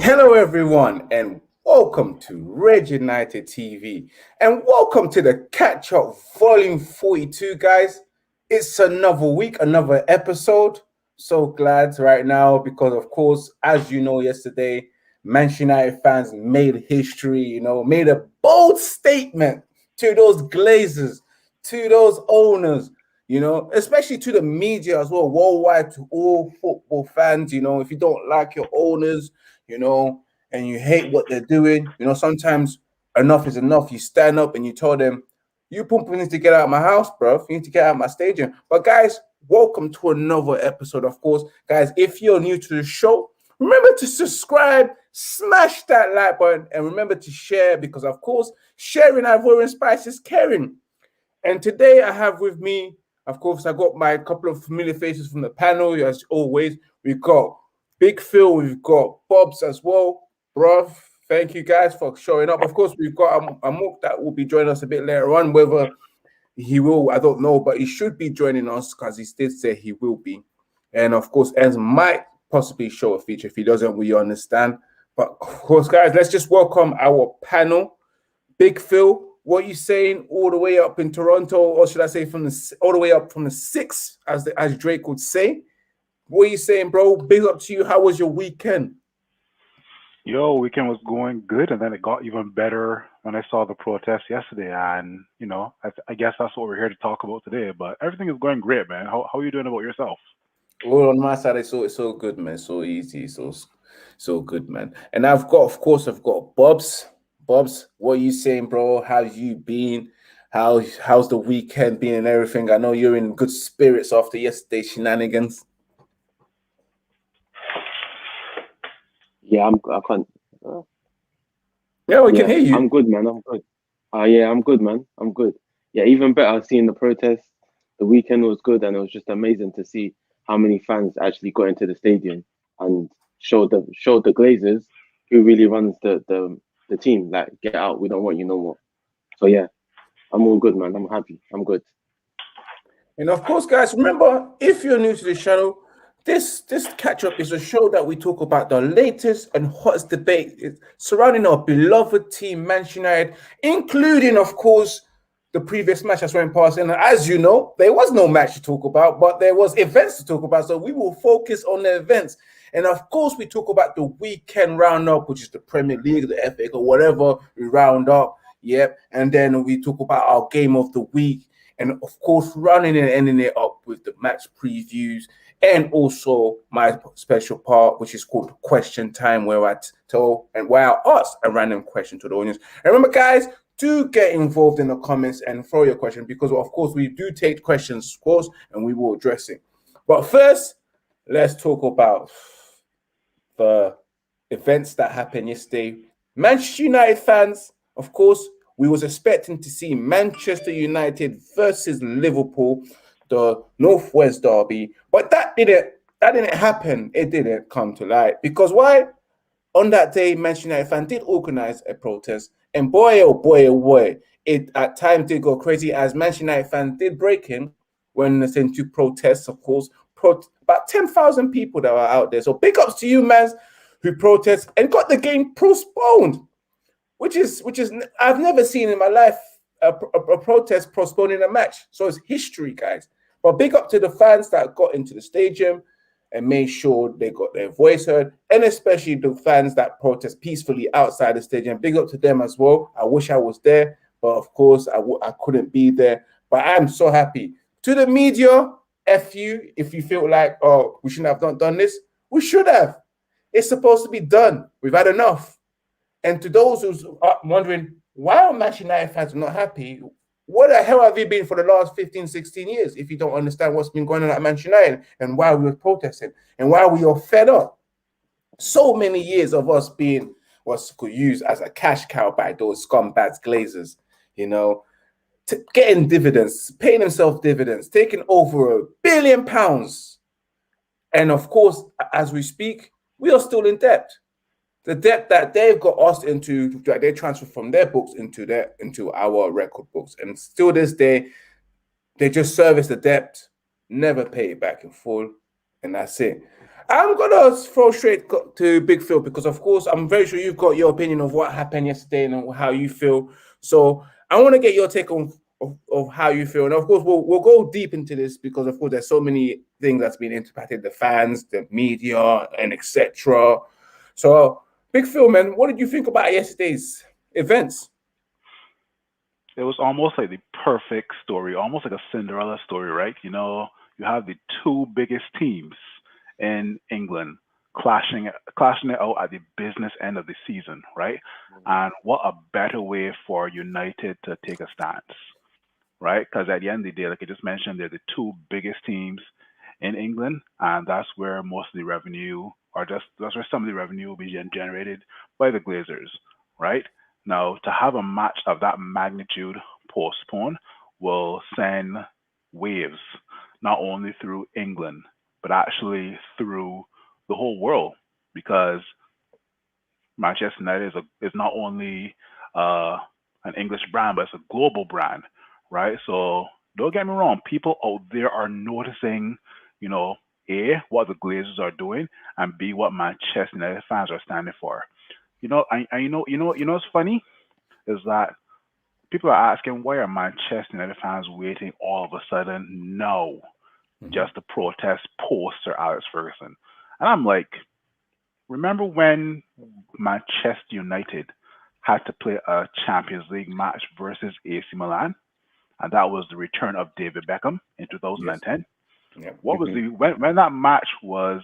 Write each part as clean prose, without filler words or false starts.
Hello, everyone, and welcome to Red United TV, and welcome to the Catch Up Volume 42, guys. It's another week, another episode. So glad right now because, of course, as you know, yesterday, Manchester United fans made history, made a bold statement to those Glazers, to those owners, especially to the media as well, worldwide, to all football fans. If you don't like your owners, and you hate what they're doing, sometimes enough is enough. You stand up and you tell them, you Pumpa need to get out of my house, bro. You need to get out of my stadium. But guys, welcome to another episode, of course. Guys, if you're new to the show, remember to subscribe, smash that like button, and remember to share because, of course, sharing Ivorian Spice is caring. And today I have with me, of course, I got my couple of familiar faces from the panel. As always, we've got Big Phil, we've got Bobs as well. Bruv, thank you guys for showing up. Of course, we've got Amok that will be joining us a bit later on. Whether he will, I don't know, but he should be joining us because he did say he will be. And of course, Enz might possibly show a feature. If he doesn't, we understand. But of course, guys, let's just welcome our panel. Big Phil, what are you saying all the way up in Toronto, or should I say all the way up from the 6, as Drake would say? What are you saying, bro? Big up to you. How was your weekend? Weekend was going good, and then it got even better when I saw the protest yesterday. And, I guess that's what we're here to talk about today. But everything is going great, man. How are you doing about yourself? Well, on my side, it's so good, man. So easy, so good, man. And I've got Bobs. Bobs, what are you saying, bro? How you been? How's the weekend been and everything? I know you're in good spirits after yesterday's shenanigans. Yeah, I can't. Yeah, we can hear you. I'm good, man. I'm good. Yeah, I'm good, man. I'm good. Yeah, even better seeing the protests. The weekend was good, and it was just amazing to see how many fans actually got into the stadium and showed the Glazers who really runs the team. Like, get out. We don't want you no more. So yeah, I'm all good, man. I'm happy. I'm good. And of course, guys, remember, if you're new to the channel, this catch-up is a show that we talk about the latest and hottest debate surrounding our beloved team, Manchester United, including, of course, the previous match that's went past. And as you know, there was no match to talk about, but there was events to talk about. So we will focus on the events. And of course, we talk about the weekend roundup, which is the Premier League, the FA, or whatever we round up. Yep. And then we talk about our game of the week. And of course, running and ending it up with the match previews and also my special part, which is called Question Time, where I ask a random question to the audience. And remember, guys, do get involved in the comments and throw your question because, of course, we do take questions, of course, and we will address it. But first, let's talk about the events that happened yesterday. Manchester United fans, of course, we was expecting to see Manchester United versus Liverpool, the Northwest Derby, but that didn't happen. It didn't come to light because why? On that day, Manchester United fan did organize a protest, and boy, oh boy, oh boy, it at times did go crazy as Manchester United fans did break in when they sent to protests. Of course, about 10,000 people that were out there. So big ups to you, man, who protest and got the game postponed. Which is I've never seen in my life a protest postponing a match. So it's history, guys. But big up to the fans that got into the stadium and made sure they got their voice heard, and especially the fans that protest peacefully outside the stadium. Big up to them as well. I wish I was there, but of course I couldn't be there. But I'm so happy. To the media, F you if you feel like, oh, we shouldn't have done this. We should have. It's supposed to be done. We've had enough. And to those who's wondering, why are Manchester United fans not happy? What the hell have you been for the last 15, 16 years if you don't understand what's been going on at Manchester United and why we were protesting and why we are fed up? So many years of us being what's could use as a cash cow by those scumbags, Glazers, getting dividends, paying themselves dividends, taking over £1 billion. And of course, as we speak, we are still in debt. The debt that they've got us into, that they transfer from their books into our record books. And still this day, they just service the debt, never pay it back in full. And that's it. I'm gonna throw straight to Big Phil because, of course, I'm very sure you've got your opinion of what happened yesterday and how you feel. So I want to get your take on of how you feel, and of course, we'll go deep into this because, of course, there's so many things that's been impacted: the fans, the media, and etc. So, Big Phil, man, what did you think about yesterday's events? It was almost like the perfect story, almost like a Cinderella story, right? You have the two biggest teams in England clashing it out at the business end of the season, right? And what a better way for United to take a stance, right? Because at the end of the day, like I just mentioned, they're the two biggest teams in England, and that's where most of the revenue, or just that's where some of the revenue will be generated by the Glazers, right? Now, to have a match of that magnitude postponed will send waves not only through England, but actually through the whole world, because Manchester United is not only uh, an English brand, but it's a global brand, right? So don't get me wrong, people out there are noticing, you know, A, what the Glazers are doing, and B, what Manchester United fans are standing for. What's funny is that people are asking why are Manchester United fans waiting all of a sudden now Mhm. just to protest post Sir Alex Ferguson, and I'm like, remember when Manchester United had to play a Champions League match versus AC Milan, and that was the return of David Beckham in Yes. 2010? Yeah. What was the when that match was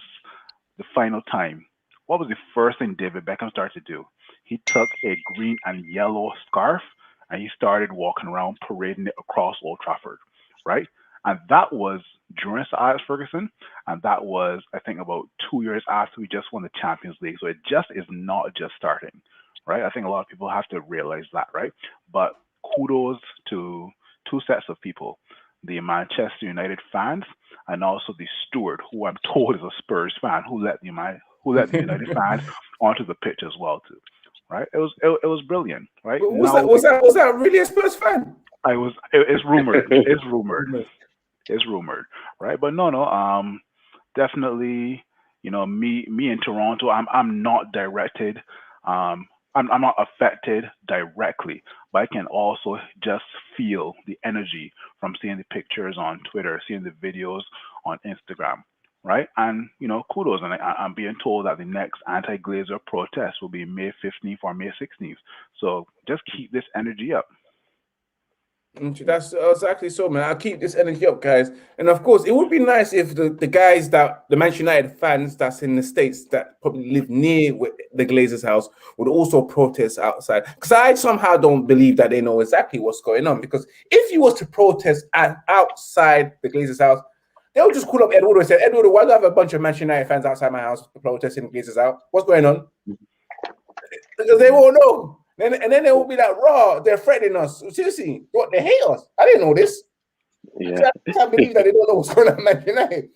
the final time? What was the first thing David Beckham started to do? He took a green and yellow scarf and he started walking around parading it across Old Trafford, right? And that was during Sir Alex Ferguson, and that was, I think, about 2 years after we just won the Champions League. So it just is not just starting, right? I think a lot of people have to realize that, right? But kudos to two sets of people: the Manchester United fans and also the steward, who I'm told is a Spurs fan, who let the United fans onto the pitch as well too. Right? It was brilliant. Right But was that now, was that was that really a Spurs fan? it's rumored, it's rumored, right? But no, definitely, me in Toronto, I'm not directed, I'm not affected directly, but I can also just feel the energy from seeing the pictures on Twitter, seeing the videos on Instagram, right? And kudos, and I'm being told that the next anti-Glazer protest will be May 15th or May 16th. So just keep this energy up. That's exactly so, man. I'll keep this energy up, guys. And of course, it would be nice if the guys that the Manchester United fans that's in the States that probably live near the Glazers' house would also protest outside. Because I somehow don't believe that they know exactly what's going on. Because if you was to protest outside the Glazers' house, they'll just call up Edward and say, Edward, why do I have a bunch of Manchester United fans outside my house protesting the Glazers out? What's going on? Because they won't know. And then they will be like, raw, they're threatening us. Seriously, what, they hate us? I didn't know this. Yeah. I can't believe that they don't know what's going on at Man United.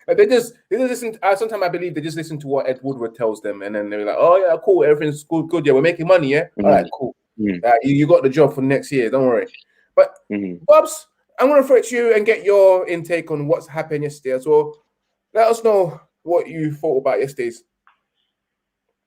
They just listen. Sometimes I believe they just listen to what Ed Woodward tells them, and then they're like, "Oh yeah, cool, everything's good. Yeah, we're making money. Yeah, all right, cool. Mm, You got the job for next year. Don't worry." But mm. Bobs, I'm gonna throw it to you and get your intake on what's happened yesterday as well. Let us know what you thought about yesterday's.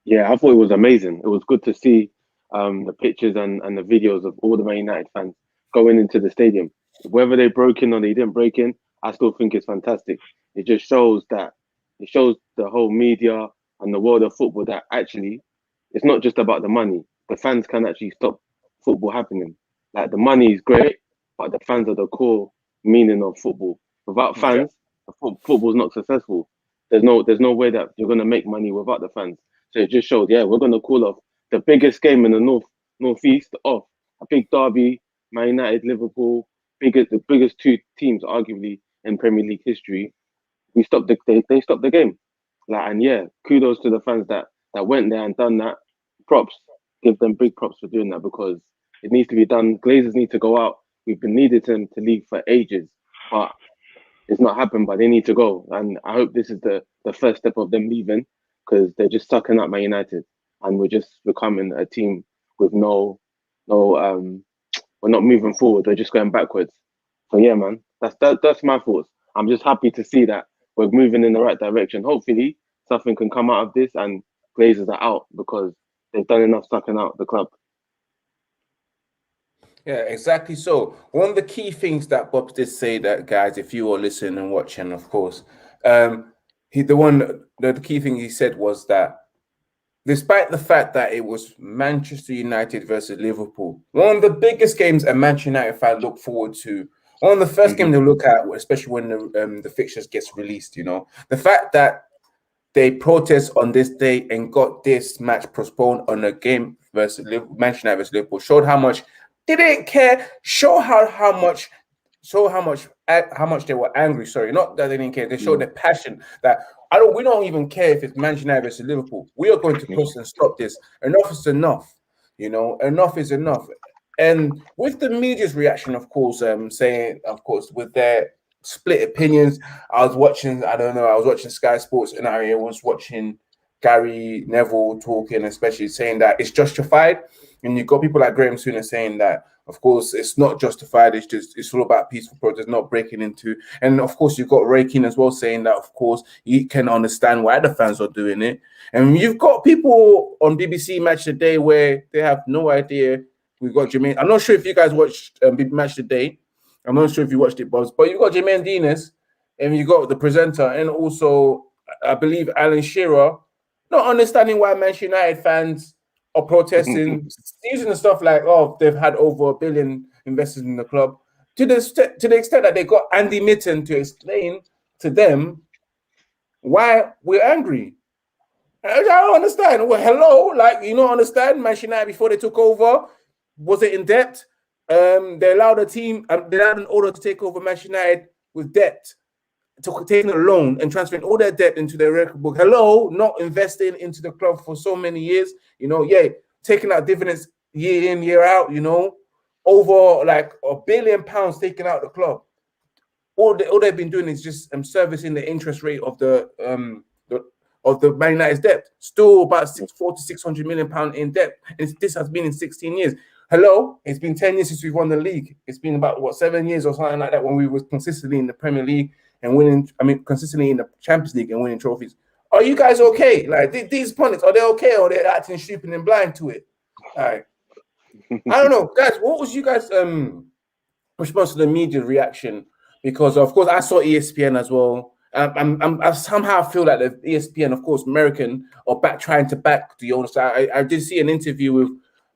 Yeah, I thought it was amazing. It was good to see the pictures and the videos of all the Man United fans going into the stadium. Whether they broke in or they didn't break in, I still think it's fantastic. It just shows that it shows the whole media and the world of football that actually it's not just about the money. The fans can actually stop football happening. Like the money is great, but the fans are the core meaning of football. Without Yeah. fans, football's not successful. There's no way that you're gonna make money without the fans. So it just showed, yeah, we're gonna call off the biggest game in the northeast off a big derby, Man United, Liverpool, the biggest two teams arguably in Premier League history. We stopped they stopped the game. Like, and yeah, kudos to the fans that went there and done that. Props, give them big props for doing that because it needs to be done. Glazers need to go out. We've been needed them to leave for ages, but it's not happened. But they need to go, and I hope this is the first step of them leaving because they're just sucking up Man United, and we're just becoming a team with no. We're not moving forward. We're just going backwards. So yeah, man, that's my thoughts. I'm just happy to see that we're moving in the right direction. Hopefully, something can come out of this, and Glazers are out because they've done enough sucking out the club. Yeah, exactly. So one of the key things that Bob did say, that guys, if you are listening and watching, of course, the key thing he said was that despite the fact that it was Manchester United versus Liverpool, one of the biggest games a Manchester United fan look forward to, one of the first games they'll look at, especially when the fixtures gets released. You know, the fact that they protest on this day and got this match postponed on a game versus Manchester United versus Liverpool showed how much they didn't care. Show how much they were angry. Sorry, not that they didn't care. They showed their passion that we don't even care if it's Manchester United versus Liverpool. We are going to push and stop this. Enough is enough. You know, enough is enough. And with the media's reaction, of course, saying, of course, with their split opinions. I was watching Sky Sports, and I was watching Gary Neville talking, especially saying that it's justified. And you've got people like Graham Sooner saying that, of course, it's not justified. It's all about peaceful protest, not breaking into. And of course, you've got Ray Keane as well saying that, of course, you can understand why the fans are doing it. And you've got people on BBC Match Today where they have no idea. We've got Jermaine. I'm not sure if you guys watched Match Today. I'm not sure if you watched it, Buzz, but you've got Jermaine Dinas and you got the presenter, and also I believe Alan Shearer, not understanding why Manchester United fans are protesting, using the stuff like, oh, they've had over $1 billion invested in the club, to the extent that they got Andy Mitten to explain to them why we're angry. I don't understand. Well, hello, like, you don't understand Manchester United before they took over? Was it in debt? They allowed they allowed an order to take over Manchester United with debt, taking a loan and transferring all their debt into their record book. Hello, not investing into the club for so many years. You know, taking out dividends year in, year out. You know, over like £1 billion taken out of the club. All they've been doing is just servicing the interest rate of the Man United's debt. Still about £400 to £600 million in debt, and this has been in 16 years. Hello, it's been 10 years since we've won the league. It's been about 7 years or something like that when we were consistently in the Premier League and winning. Consistently in the Champions League and winning trophies. Are you guys okay? Like these pundits, are they okay, or they're acting stupid and blind to it? All right. I don't know, guys. What was you guys' response to the media reaction? Because of course I saw ESPN as well. I somehow feel like the ESPN, of course, American, are trying to back the owner. So I did see an interview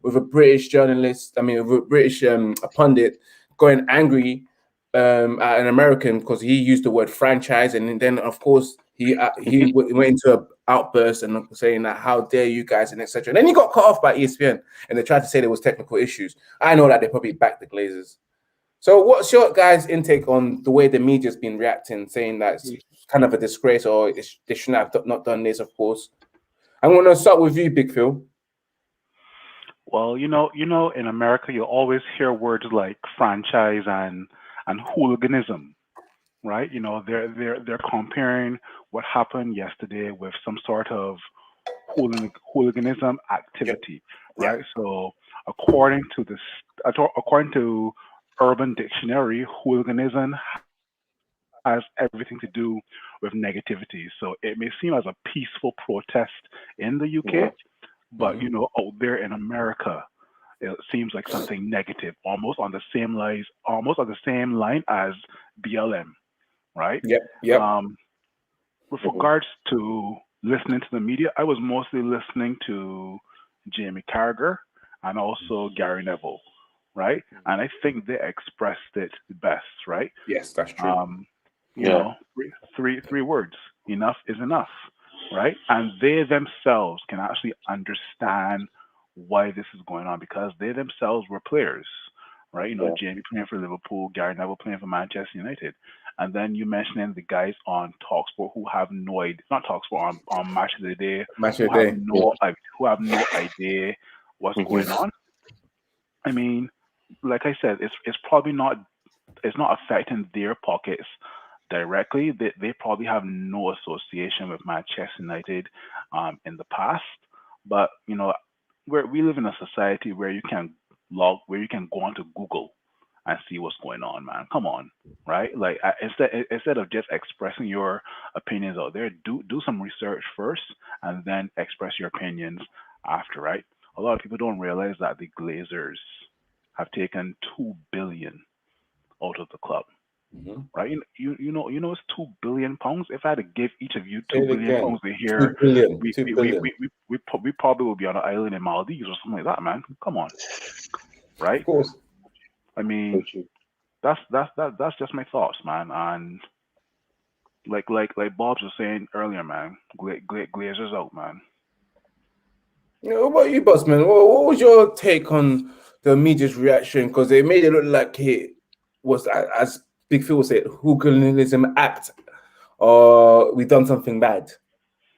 with a British journalist, with a British a pundit, going angry at an American because he used the word franchise, and then of course he went into an outburst and saying that how dare you guys, and etc. And then he got cut off by ESPN, and they tried to say there was technical issues. I know that they probably backed the Glazers. So what's your guys' intake on the way the media's been reacting, saying that it's kind of a disgrace, or they shouldn't have not done this? Of course, I'm going to start with you, Big Phil. Well, in America, you always hear words like franchise and hooliganism, right? They're comparing what happened yesterday with some sort of hooliganism activity, right? So, according to Urban Dictionary, hooliganism has everything to do with negativity. So it may seem as a peaceful protest in the UK, but out there in America, it seems like something negative, almost on the same line as BLM, right? Yep. With regards to listening to the media, I was mostly listening to Jamie Carragher and also Gary Neville, right? And I think they expressed it best, right? Yes, that's true. Three words: enough is enough, right? And they themselves can actually understand why this is going on because they themselves were players, right? Jamie playing for Liverpool, Gary Neville playing for Manchester United, and then you mentioning the guys on Talksport who have no idea, not Talksport, on Match of the Day, who have no idea what's going on. I mean, like I said, it's probably not affecting their pockets directly. They probably have no association with Manchester United in the past, but we live in a society where you can go onto Google and see what's going on, man. Come on, right? Like instead of just expressing your opinions out there, do some research first and then express your opinions after, right? A lot of people don't realize that the Glazers have taken 2 billion out of the club, Mhm. right? You know it's £2 billion. If I had to give each of you Say two it billion again. pounds a 2 year, billion. we 2 we, we, billion. we, we, we, we probably would be on an island in Maldives or something like that, man. Come on, Of right? course. I So mean, true. that's just my thoughts, man. And like Bob's was saying earlier, man. Glazers out, man. What about you, Bossman? What was your take on the media's reaction? Because they made it look like it was, as Big Phil said, hooliganism act, or we done something bad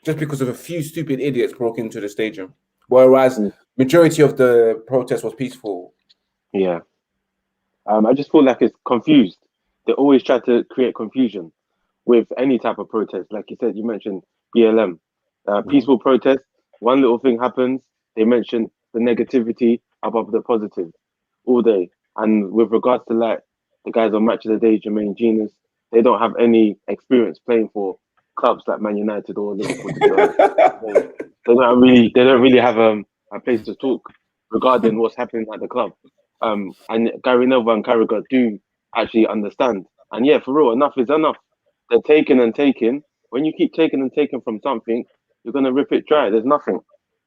just because of a few stupid idiots broke into the stadium, whereas Mm. majority of the protest was peaceful. Yeah. I just feel like it's confused. They always try to create confusion with any type of protest. Like you said, you mentioned BLM, Mhm. peaceful protest. One little thing happens, they mention the negativity above the positive all day. And with regards to like the guys on Match of the Day, Jermaine Genius, they don't have any experience playing for clubs like Man United or Liverpool. To be honest, so they don't really have a place to talk regarding what's happening at the club. And Gary Neville and Carragher do actually understand. And yeah, for real, enough is enough. They're taking and taking. When you keep taking and taking from something, you're gonna rip it dry. There's nothing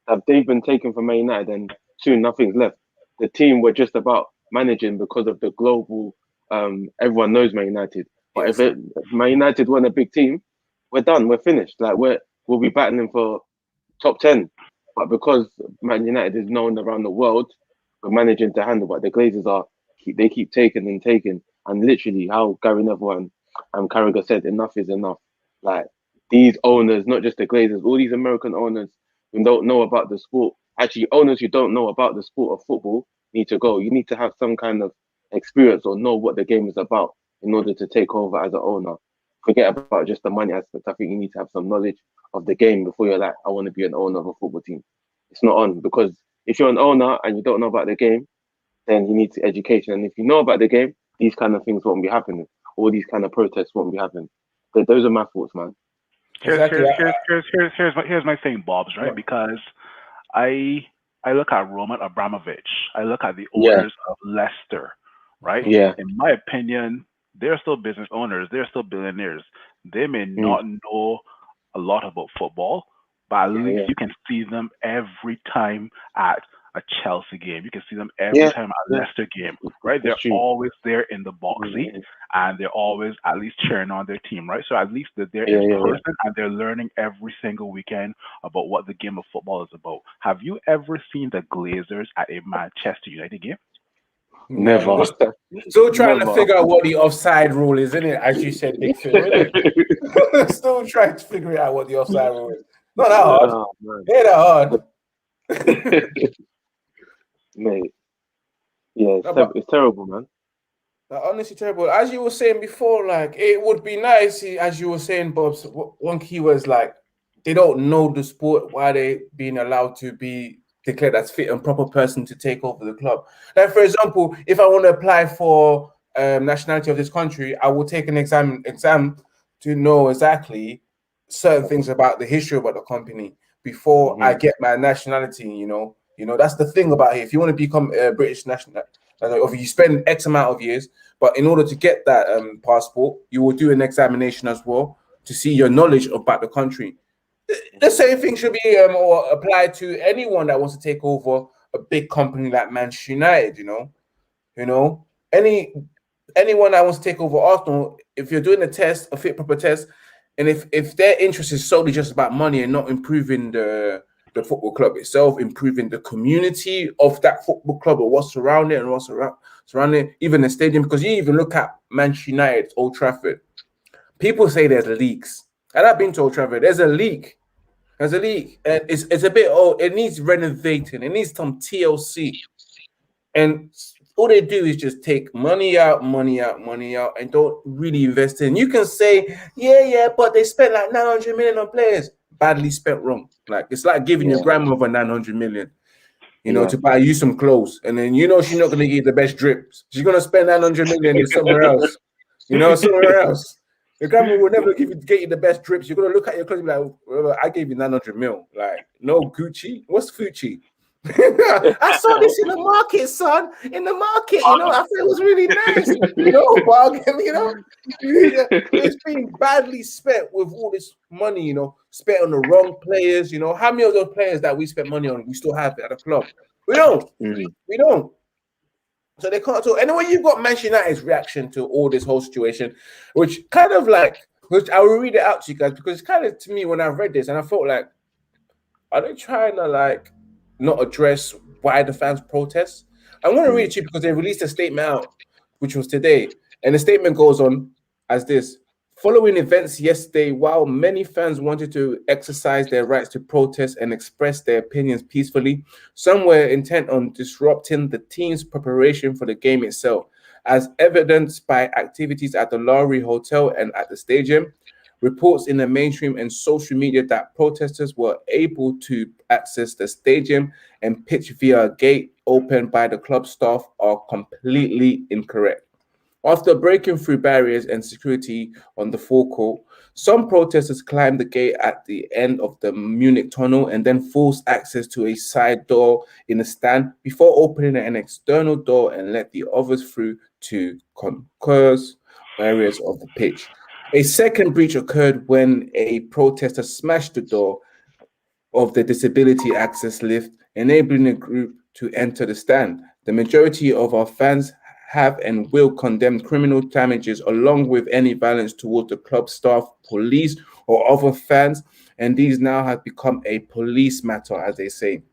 that they've been taken from Man United, and soon nothing's left. The team were just about managing because of the global. Everyone knows Man United, but Yes. if Man United weren't a big team, we're done. We're finished. Like we'll be battling for top 10. But because Man United is known around the world, we're managing to handle. But the Glazers they keep taking and taking, and literally how Gary Neville and Carragher said, enough is enough. Like these owners, not just the Glazers, all these American owners who don't know about the sport, actually owners who don't know about the sport of football need to go. You need to have some kind of experience or know what the game is about in order to take over as an owner. Forget about just the money aspect. I think you need to have some knowledge of the game before you're like, I want to be an owner of a football team. It's not on, because if you're an owner and you don't know about the game, then you need education. And if you know about the game, these kind of things won't be happening. All these kind of protests won't be happening. Those are my thoughts, man. Here's Exactly. here's here's here's here's here's my thing, Bob's, right? Because I I look at Roman Abramovich. I look at the Yeah, owners of Leicester, right? yeah, In my opinion, they're still business owners. They're still billionaires. They may mm, not know a lot about football, but at yeah, least yeah, you can see them every time at a Chelsea game. You can see them every yeah, time at a yeah. Leicester game, right? That's They're true. always there in the box seat Mm, and they're always at least cheering on their team, right? So at least they're there yeah, in yeah, yeah. person and they're learning every single weekend about what the game of football is about. Have you ever seen the Glazers at a Manchester United game? No, we're Never, still trying to never. figure out what the offside rule is, isn't it? As you said, Big Phil, isn't it? Still trying to figure out what the offside rule is. Not that hard. Oh man, Ain't that hard. mate. Yeah, No, but it's terrible, man. honestly, terrible. As you were saying before, like it would be nice, as you were saying, Bob's one key was like they don't know the sport. Why they being allowed to be declared as fit and proper person to take over the club? Like for example, if I want to apply for nationality of this country, I will take an exam to know exactly certain things about the history about the company before I Hmm. get my nationality. That's the thing about here. If you want to become a British national, or you spend X amount of years, but in order to get that passport, you will do an examination as well to see your knowledge about the country. The same thing should be or applied to anyone that wants to take over a big company like Manchester United. You know, any anyone that wants to take over Arsenal, if you're doing a test, a fit proper test, and if their interest is solely just about money and not improving the football club itself, improving the community of that football club or what's surrounding and what's surrounding, even the stadium, because you even look at Manchester United, Old Trafford. People say there's leaks. And I've been to Old Trafford. There's a leak. There's a leak. And it's a bit old. It needs renovating. It needs some TLC. And all they do is just take money out, money out, money out, and don't really invest in. You can say, yeah, but they spent like 900 million on players. Badly spent wrong. Like it's like giving your Yeah, grandmother 900 million. to buy you some clothes, and then she's not gonna give you the best drips. She's gonna spend 900 million somewhere else, somewhere else. Your grandma will never get you the best drips. You're gonna look at your clothes and be like, well, I gave you 900 mil. Like, no Gucci. What's Gucci? I saw this in the market, son. In the market, I thought it was really nice. Bargain, it's being badly spent with all this money, spent on the wrong players. How many of those players that we spent money on we still have at the club? We don't. We don't. So they can't talk. And when you've got Manchester United's reaction to all this whole situation, which I will read it out to you guys, because it's kind of, to me, when I read this, and I felt like, are they trying to not address why the fans protest? I'm going to read it to you because they released a statement out, which was today. And the statement goes on as this: following events yesterday, while many fans wanted to exercise their rights to protest and express their opinions peacefully, some were intent on disrupting the team's preparation for the game itself, as evidenced by activities at the Lowry Hotel and at the stadium. Reports in the mainstream and social media that protesters were able to access the stadium and pitch via a gate opened by the club staff are completely incorrect. After breaking through barriers and security on the forecourt, some protesters climbed the gate at the end of the Munich tunnel and then forced access to a side door in the stand before opening an external door and let the others through to concourse areas of the pitch. A second breach occurred when a protester smashed the door of the disability access lift, enabling the group to enter the stand. The majority of our fans have and will condemn criminal damages along with any violence towards the club staff, police, or other fans, and these now have become a police matter, as they say.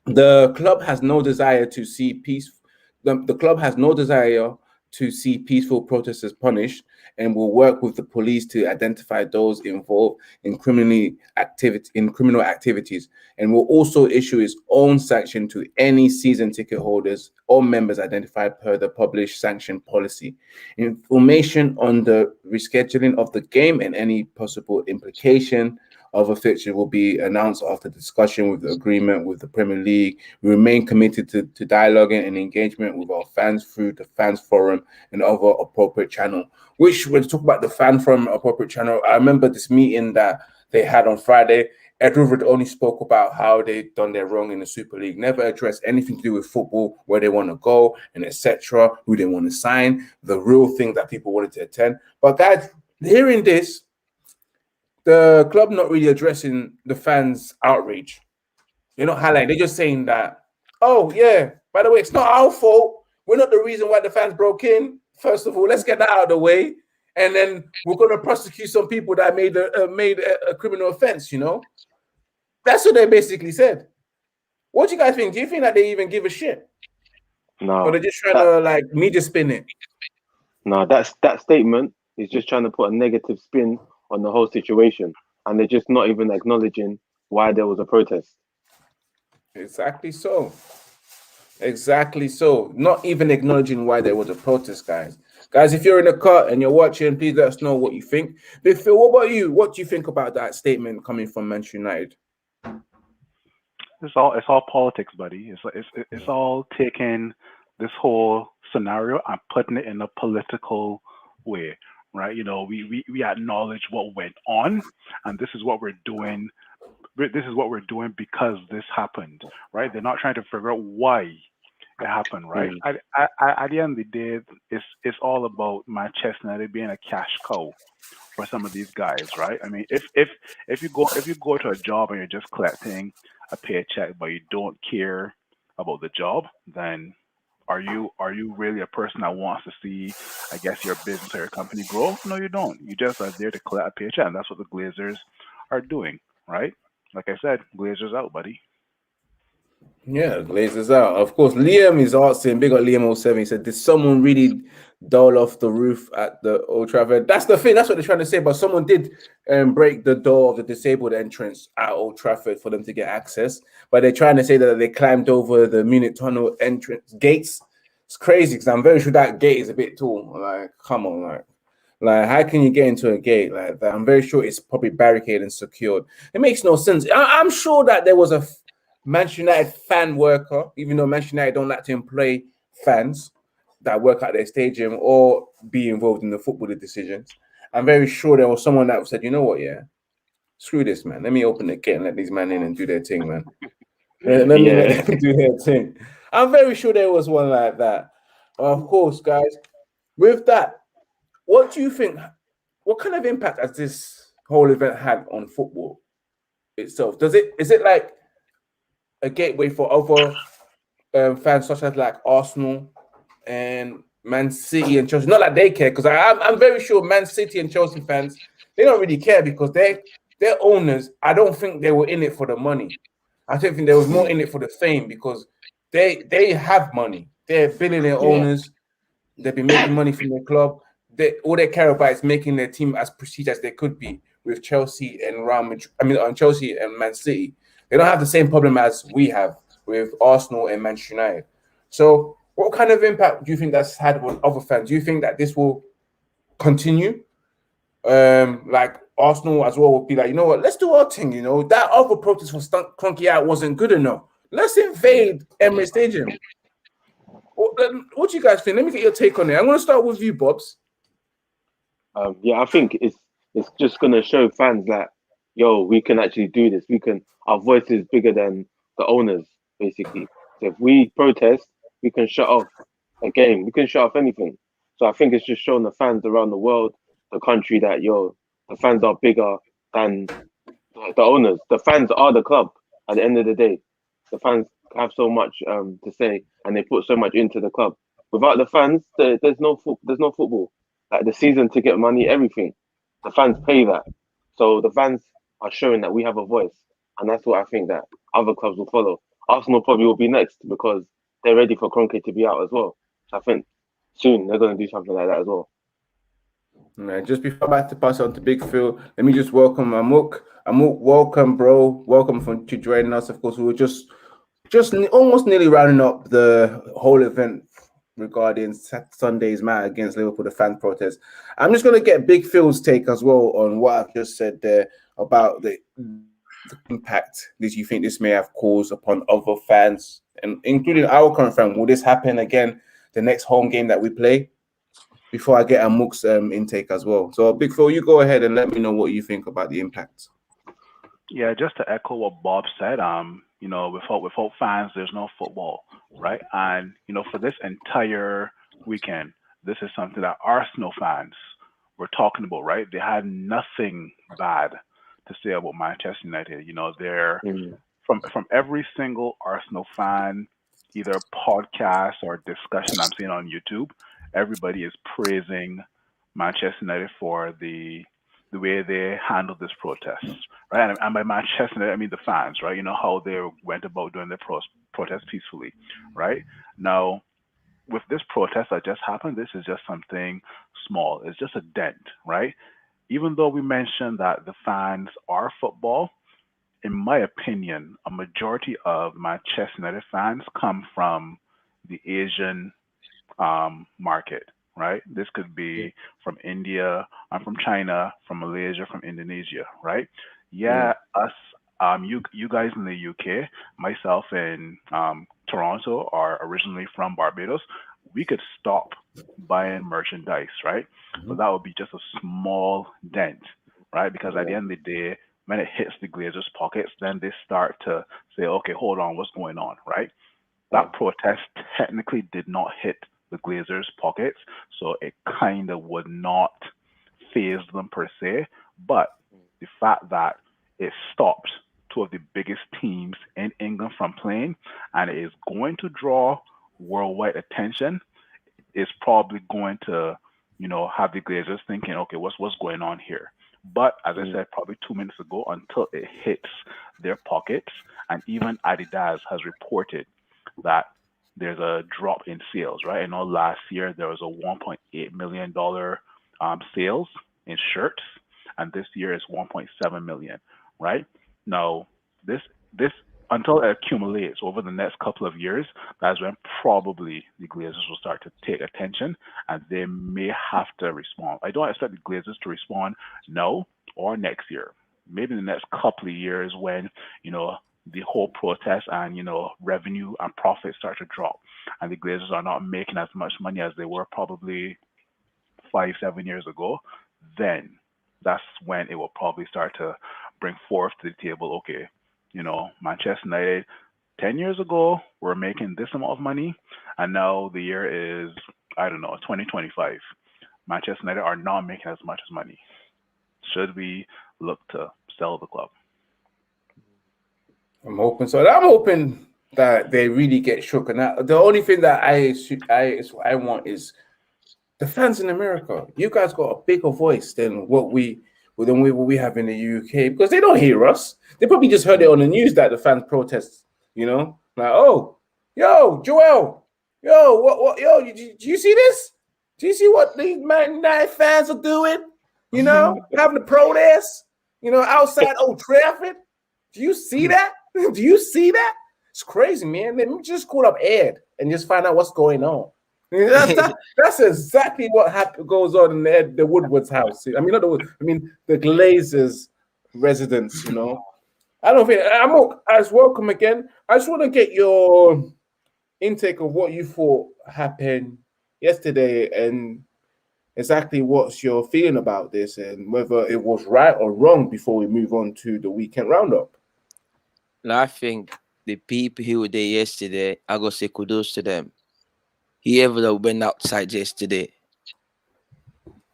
The club has no desire to see peace. The club has no desire to see peaceful protesters punished, and will work with the police to identify those involved in criminal activities, and will also issue its own sanction to any season ticket holders or members identified per the published sanction policy. Information on the rescheduling of the game and any possible implication of a fixture will be announced after discussion with the agreement with the Premier League. We remain committed to dialoguing and engagement with our fans through the fans forum and other appropriate channel. Which, when you talk about the fan forum appropriate channel, I remember this meeting that they had on Friday. Edward only spoke about how they've done their wrong in the Super League, never addressed anything to do with football, where they want to go, and etc., who they want to sign, the real thing that people wanted to attend. But guys, hearing this, the club not really addressing the fans' outrage. They're not highlighting. They're just saying that, oh, yeah, by the way, it's not our fault. We're not the reason why the fans broke in. First of all, let's get that out of the way. And then we're going to prosecute some people that made a criminal offense, That's what they basically said. What do you guys think? Do you think that they even give a shit? No. Or they're just trying to, media spin it? No, that statement is just trying to put a negative spin on the whole situation, and they're just not even acknowledging why there was a protest. Exactly so. Not even acknowledging why there was a protest, guys. Guys, if you're in the car and you're watching, please let us know what you think. But Phil, what about you? What do you think about that statement coming from Manchester United? It's all politics, buddy. It's all taking this whole scenario and putting it in a political way. Right, we acknowledge what went on, and this is what we're doing. This is what we're doing because this happened. Right? They're not trying to figure out why it happened. Right? At the end of the day, it's all about Manchester United being a cash cow for some of these guys. Right? I mean, if you go to a job and you're just collecting a paycheck, but you don't care about the job, then are you really a person that wants to see, I guess, your business or your company grow? No, you don't. You just are there to collect a paycheck, and that's what the Glazers are doing, right? Like I said, Glazers out, buddy. Yeah, Glazers out. Of course, Liam is asking, big up Liam 07. He said, did someone really dial off the roof at the Old Trafford? That's the thing. That's what they're trying to say. But someone did break the door of the disabled entrance at Old Trafford for them to get access. But they're trying to say that they climbed over the Munich tunnel entrance gates. It's crazy because I'm very sure that gate is a bit tall. Like, come on, like how can you get into a gate like that? I'm very sure it's probably barricaded and secured. It makes no sense. I'm sure that there was Manchester United fan worker, even though Manchester United don't like to employ fans that work at their stadium or be involved in the football decisions. I'm very sure there was someone that said, you know what, yeah, screw this, man. Let me open the gate and let these men in and do their thing, man. Let me let Yeah. them do their thing. I'm very sure there was one like that. Of course, guys, with that, what do you think? What kind of impact has this whole event had on football itself? Is it like a gateway for other fans such as like Arsenal and Man City and Chelsea? Not that they care, because I'm very sure Man City and Chelsea fans, they don't really care because their owners, I don't think they were in it for the money. I don't think there was more in it for the fame, because they have money. They're billionaire Yeah. owners. They've been making money from their club. All they care about is making their team as prestigious as they could be with Chelsea and Real Madrid. I mean, on Chelsea and Man City. They don't have the same problem as we have with Arsenal and Manchester United. So, what kind of impact do you think that's had on other fans? Do you think that this will continue? Like Arsenal as well would be like, you know what, let's do our thing. You know, that other protest for Clunky out wasn't good enough. Let's invade Emirates Stadium. What do you guys think? Let me get your take on it. I'm going to start with you, Bobs. Yeah, I think it's just gonna show fans that yo, we can actually do this. We can. Our voice is bigger than the owners, basically. So if we protest, we can shut off a game. We can shut off anything. So I think it's just showing the fans around the world, the country, that yo, the fans are bigger than the owners. The fans are the club. At the end of the day, the fans have so much to say, and they put so much into the club. Without the fans, there's no football. Like the season ticket money, everything. The fans pay that, so the fans are showing that we have a voice, and that's what I think that other clubs will follow. Arsenal probably will be next because they're ready for Kroenke to be out as well. So I think soon they're going to do something like that as well. Right, just before I'm about to pass on to Big Phil, let me just welcome Amuk. Amuk, welcome, bro. Welcome to joining us. Of course, we were just almost nearly rounding up the whole event regarding Sunday's match against Liverpool, the fan protest. I'm just going to get Big Phil's take as well on what I've just said there about the impact that you think this may have caused upon other fans, and including our current fan. Will this happen again the next home game that we play? Before I get Amuk's intake as well. So, Big Phil, you go ahead and let me know what you think about the impact. Yeah, just to echo what Bob said, without fans, there's no football, right? And for this entire weekend, this is something that Arsenal fans were talking about, right? They had nothing bad to say about Manchester United. They're Mm. from every single Arsenal fan, either podcast or discussion I'm seeing on YouTube, everybody is praising Manchester United for the way they handled this protest, right? And by Manchester United, I mean the fans, right? How they went about doing their protest peacefully, right? Now, with this protest that just happened, this is just something small. It's just a dent, right? Even though we mentioned that the fans are football, in my opinion, a majority of Manchester United fans come from the Asian market, right? This could Yeah. be from India, from China, from Malaysia, from Indonesia, right? Mm. Yeah, us, you guys in the UK, myself in Toronto, are originally from Barbados. We could stop buying merchandise, right? But that would be just a small dent, right? Because at the Yeah. end of the day, when it hits the Glazers' pockets, then they start to say, okay, hold on, what's going on, right? Yeah. That protest technically did not hit the Glazers' pockets, so it kind of would not phase them per se. But the fact that it stopped two of the biggest teams in England from playing, and it is going to draw worldwide attention, is probably going to, have the Glazers thinking, okay, what's going on here? But as I Mm. said probably 2 minutes ago, until it hits their pockets, and even Adidas has reported that there's a drop in sales, right? I know last year there was a $1.8 million sales in shirts, and this year is 1.7 million, right? Now, this until it accumulates over the next couple of years, that's when probably the Glazers will start to take attention, and they may have to respond. I don't expect the Glazers to respond now or next year. Maybe in the next couple of years when, you know, the whole protest and revenue and profits start to drop, and the Glazers are not making as much money as they were probably 5-7 years ago, then that's when it will probably start to bring forth to the table, okay, Manchester United 10 years ago were making this amount of money, and now the year is, I don't know, 2025. Manchester United are not making as much as money. Should we look to sell the club? I'm hoping so. I'm hoping that they really get shook. And the only thing that I want is the fans in America. You guys got a bigger voice than what we have in the UK, because they don't hear us. They probably just heard it on the news that the fans protest. Like, oh, yo, Joel, yo, what, yo, do you see this? Do you see what these Man United fans are doing? Having a protest, outside Old Trafford. Do you see that? Do you see that? It's crazy, man. Let me just call up Ed and just find out what's going on. That's exactly what goes on in the Woodward's house. I mean, not the Wood. I mean, the Glazers' residence. I don't think I'm as welcome again. I just want to get your intake of what you thought happened yesterday and exactly what's your feeling about this and whether it was right or wrong before we move on to the weekend roundup. I think the people who were there yesterday, I gotta say kudos to them. Whoever that went outside yesterday,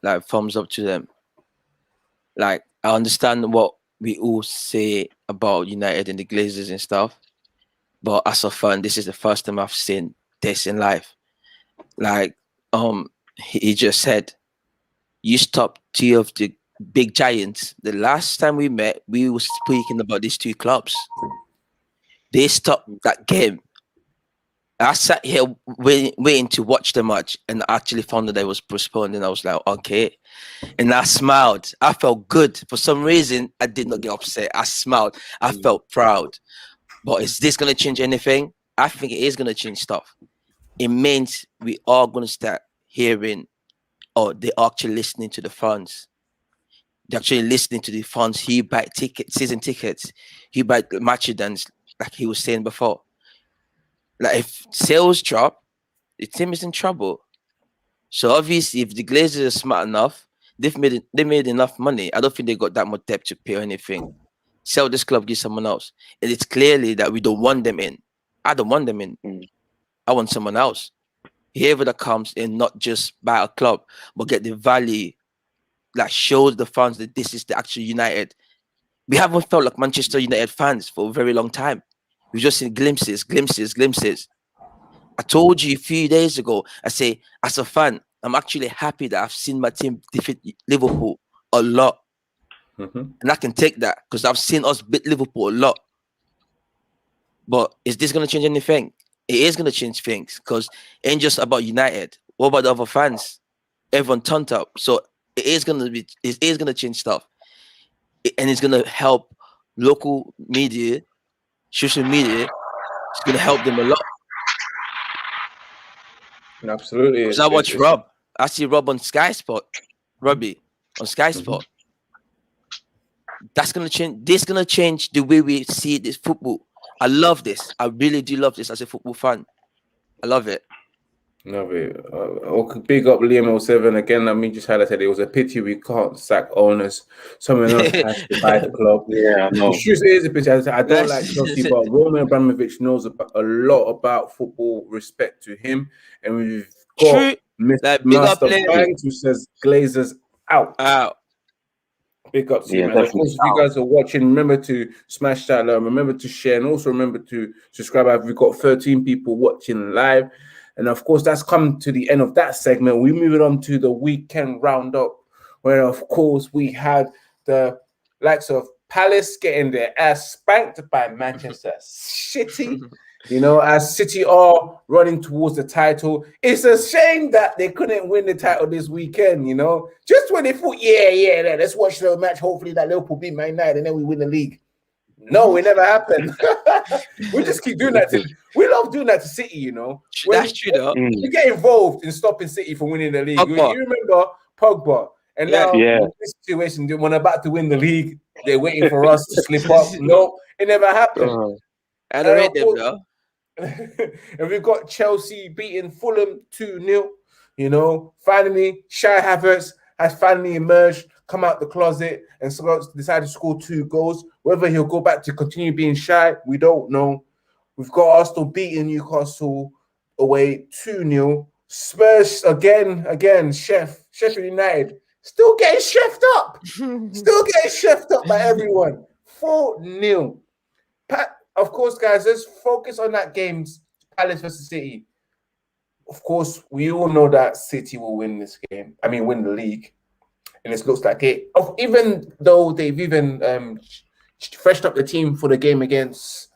thumbs up to them. I understand what we all say about United and the Glazers and stuff, but as a fan, this is the first time I've seen this in life. He just said, you stopped two of the big giants. The last time we met, we were speaking about these two clubs. They stopped that game. I sat here waiting to watch the match, and I actually found that it was postponed, and I was like, okay. And I smiled. I felt good. For some reason, I did not get upset. I smiled. I felt proud. But is this going to change anything? I think it is going to change stuff. It means we are going to start hearing, or they're actually listening to the fans. They're actually listening to the fans. He buy season tickets. He buy match events, like he was saying before. If sales drop, the team is in trouble. So obviously, if the Glazers are smart enough, they made enough money. I don't think they got that much debt to pay or anything. Sell this club, give someone else. And it's clearly that we don't want them in. I don't want them in. I want someone else. Whoever that comes in, not just buy a club, but get the value that shows the fans that this is the actual United. We haven't felt like Manchester United fans for a very long time. We've just seen glimpses. I told you a few days ago, I say, as a fan, I'm actually happy that I've seen my team defeat Liverpool a lot. And I can take that because I've seen us beat Liverpool a lot. But is this going to change anything? It is going to change things because it ain't just about United. What about the other fans? Everyone turned up. So it is going to change stuff. And it's going to help local media, social media. It's going to help them a lot. Absolutely. Because I watch Rob. I see Rob on Sky Sport. Robbie on Sky Sport. That's going to change. This is going to change the way we see this football. I love this. I really do love this as a football fan. I love it. Love it. Big up Liam 07 again. I mean, just how I said, it was a pity we can't sack owners. Someone else has to buy the club. Yeah, I know. It is a pity. I don't like Chelsea, but Roman Abramovich knows a lot about football. Respect to him. And we've got Mr. Master Banks, who says Glazers out. Big up to you, man. Of course, if you guys are watching, remember to smash that like, remember to share, and also remember to subscribe. We've got 13 people watching live. And of course, that's come to the end of that segment. We're moving on to the weekend roundup, where of course we had the likes of Palace getting their ass spanked by Manchester City. As City are running towards the title. It's a shame that they couldn't win the title this weekend, Just when they thought, yeah, let's watch the match. Hopefully that Liverpool beat Man United and then we win the league. No, it never happened. We just keep doing that. We love doing that to City, That's true, though. We get involved in stopping City from winning the league. You remember Pogba. And now in this situation, when they're about to win the league, they're waiting for us to slip up. No, it never happened. I don't And rate of them course, though. and we've got Chelsea beating Fulham 2-0. You know, finally, Shai Havertz has finally emerged, come out the closet, and decided to score 2 goals. Whether he'll go back to continue being shy, we don't know. We've got Arsenal beating Newcastle away 2-0. Spurs again, Sheffield United still getting chefed up. Still getting chefed up by everyone. 4-0. Of course, guys, let's focus on that game, Palace versus City. Of course, we all know that City will win this game. I mean, win the league. And it looks like it. Even though they've even freshened up the team for the game against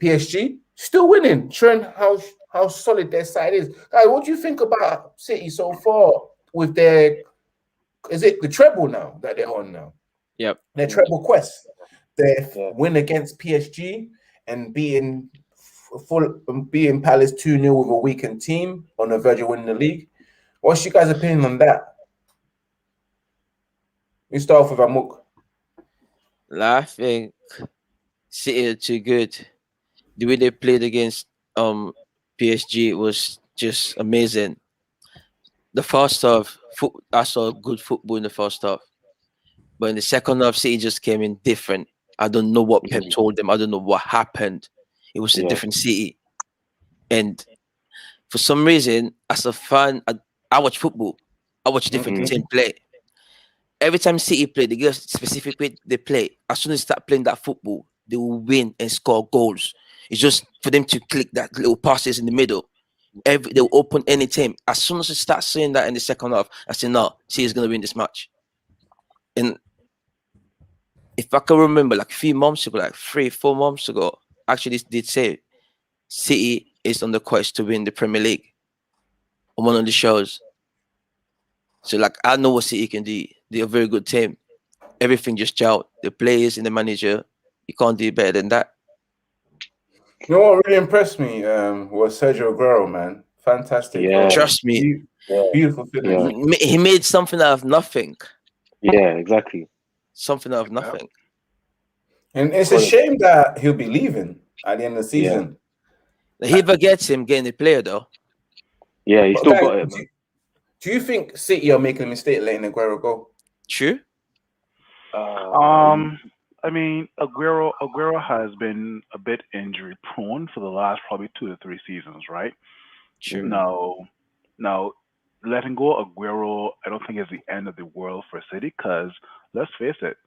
PSG, still winning, showing how solid their side is. Guys, what do you think about City so far with their, is it the treble now that they're on now? Yep. Their treble quest. Their Yeah. win against PSG and beating Palace 2-0 with a weakened team on the verge of winning the league. What's your guys' opinion on that? We start off with Amuk. I think City are too good. The way they played against PSG was just amazing. The first half, I saw good football in the first half, but in the second half, City just came in different. I don't know what Pep told them. I don't know what happened. It was a different City, and for some reason, as a fan, I watch football. I watch different team play. Every time City play, they get a specific way they play. As soon as they start playing that football, they will win and score goals. It's just for them to click that little passes in the middle. They'll open any team. As soon as they start seeing that in the second half, I say, no, City is going to win this match. And if I can remember, like a few months ago, like 3-4 months ago, actually did say City is on the quest to win the Premier League on one of the shows. So, like, I know what City can do. They're a very good team. Everything just gelled. The players and the manager, you can't do better than that. You know what really impressed me was Sergio Aguero, man. Fantastic. Yeah. Trust me. Beautiful finish. Yeah. He made something out of nothing. Yeah, exactly. Something out of nothing. And it's a shame that he'll be leaving at the end of the season. He either gets him getting the player, though. Yeah, he But still guys, got it, man. do you think City are making a mistake letting Aguero go? True. I mean, Aguero has been a bit injury prone for the last probably 2 to 3 seasons, right? True. Now, letting go of Aguero, I don't think is the end of the world for City, because let's face it,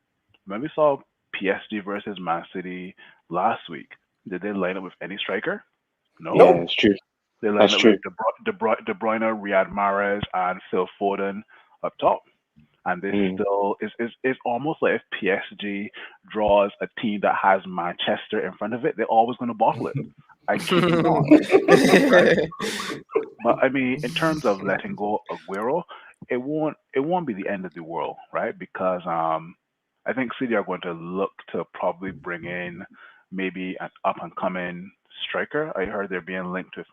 when we saw PSG versus Man City last week, did they line up with any striker? No. Yeah, it's true. They lined up with De Bruyne, Riyad Mahrez, and Phil Foden up top. And they still, it's almost like if PSG draws a team that has Manchester in front of it, they're always going to bottle it. I kid you not. Right? But I mean, in terms of letting go of Aguero, it won't be the end of the world, right? Because I think City are going to look to probably bring in maybe an up and coming striker. I heard they're being linked with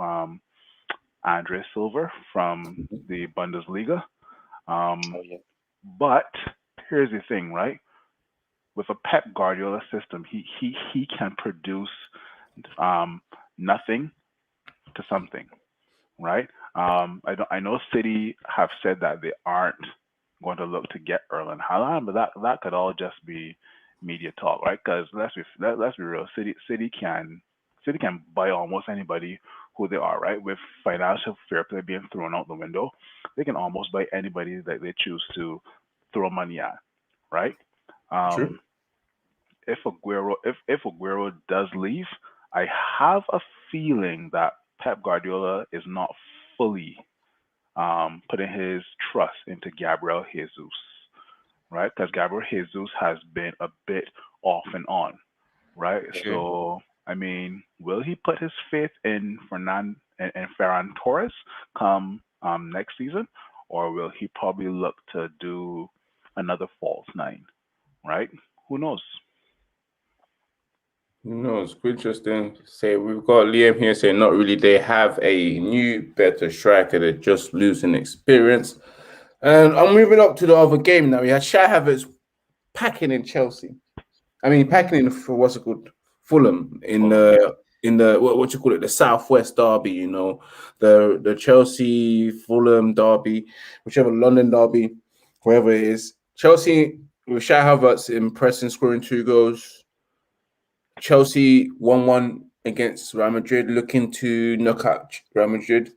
Andre Silva from the Bundesliga. But here's the thing, right? With a Pep Guardiola system, he can produce nothing to something, right? I know City have said that they aren't going to look to get Erling Haaland, but that could all just be media talk, right? Because let's be real, City can buy almost anybody who they are, right? With financial fair play being thrown out the window, they can almost buy anybody that they choose to throw money at, right? True. If Aguero does leave, I have a feeling that Pep Guardiola is not fully putting his trust into Gabriel Jesus, right? Because Gabriel Jesus has been a bit off and on, right? Sure. So, I mean, will he put his faith in Ferran Torres come next season, or will he probably look to do another false 9, right? Who knows? No, it's interesting. Say we've got Liam here saying not really. They have a new, better striker. They're just losing experience. And I'm moving up to the other game now. We had Shai Havertz packing in Chelsea. I mean, packing in for what's it called? Fulham in in the what you call it, the Southwest derby, you know, the Chelsea Fulham derby, whichever London derby, wherever it is. Chelsea with Shai Havertz impressing, scoring 2 goals. Chelsea 1-1 against Real Madrid, looking to knock out Real Madrid.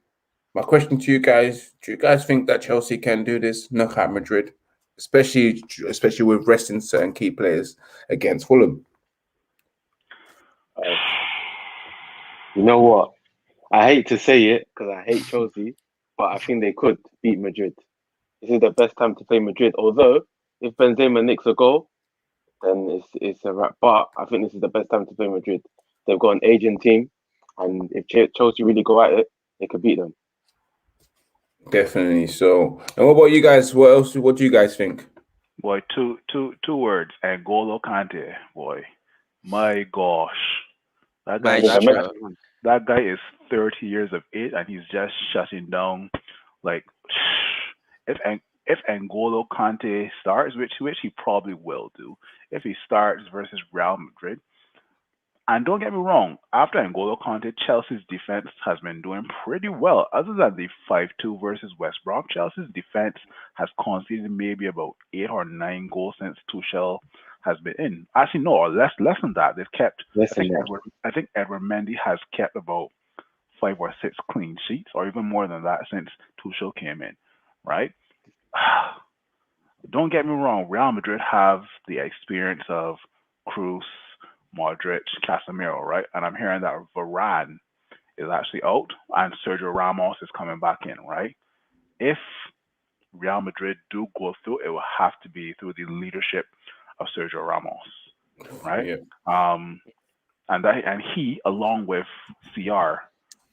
My question to you guys: do you guys think that Chelsea can do this, knock out Madrid, especially with resting certain key players against Fulham? You know what? I hate to say it because I hate Chelsea, but I think they could beat Madrid. This is the best time to play Madrid. Although, if Benzema nicks a goal, then it's a wrap. But I think this is the best time to play Madrid. They've got an aging team, and if Chelsea really go at it, they could beat them. Definitely. So, and what about you guys? What do you guys think? Boy, two words. N'Golo Kante. Boy, my gosh, that guy. Maestro. That guy is 30 years of age, and he's just shutting down. Like, if N'Golo Kante starts, which he probably will do, if he starts versus Real Madrid. And don't get me wrong, after N'Golo Kante, Chelsea's defense has been doing pretty well. Other than the 5-2 versus West Brom, Chelsea's defense has conceded maybe about 8 or 9 goals since Tuchel has been in. Actually, no, or less than that. They've kept. I think Edward Mendy has kept about 5 or 6 clean sheets, or even more than that since Tuchel came in, right? Don't get me wrong, Real Madrid have the experience of Cruz, Modric, Casemiro, right? And I'm hearing that Varane is actually out and Sergio Ramos is coming back in, right? If Real Madrid do go through, it will have to be through the leadership of Sergio Ramos, right? Yeah. And he, along with CR,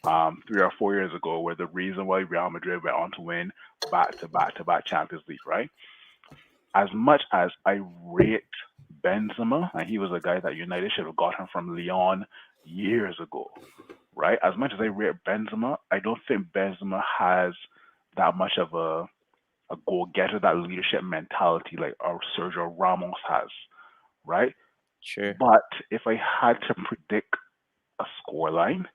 3 or 4 years ago, were the reason why Real Madrid went on to win back-to-back Champions League, right? As much as I rate Benzema, and he was a guy that United should have gotten from Lyon years ago, right? As much as I rate Benzema, I don't think Benzema has that much of a goal-getter, that leadership mentality like our Sergio Ramos has, right? Sure. But if I had to predict a scoreline,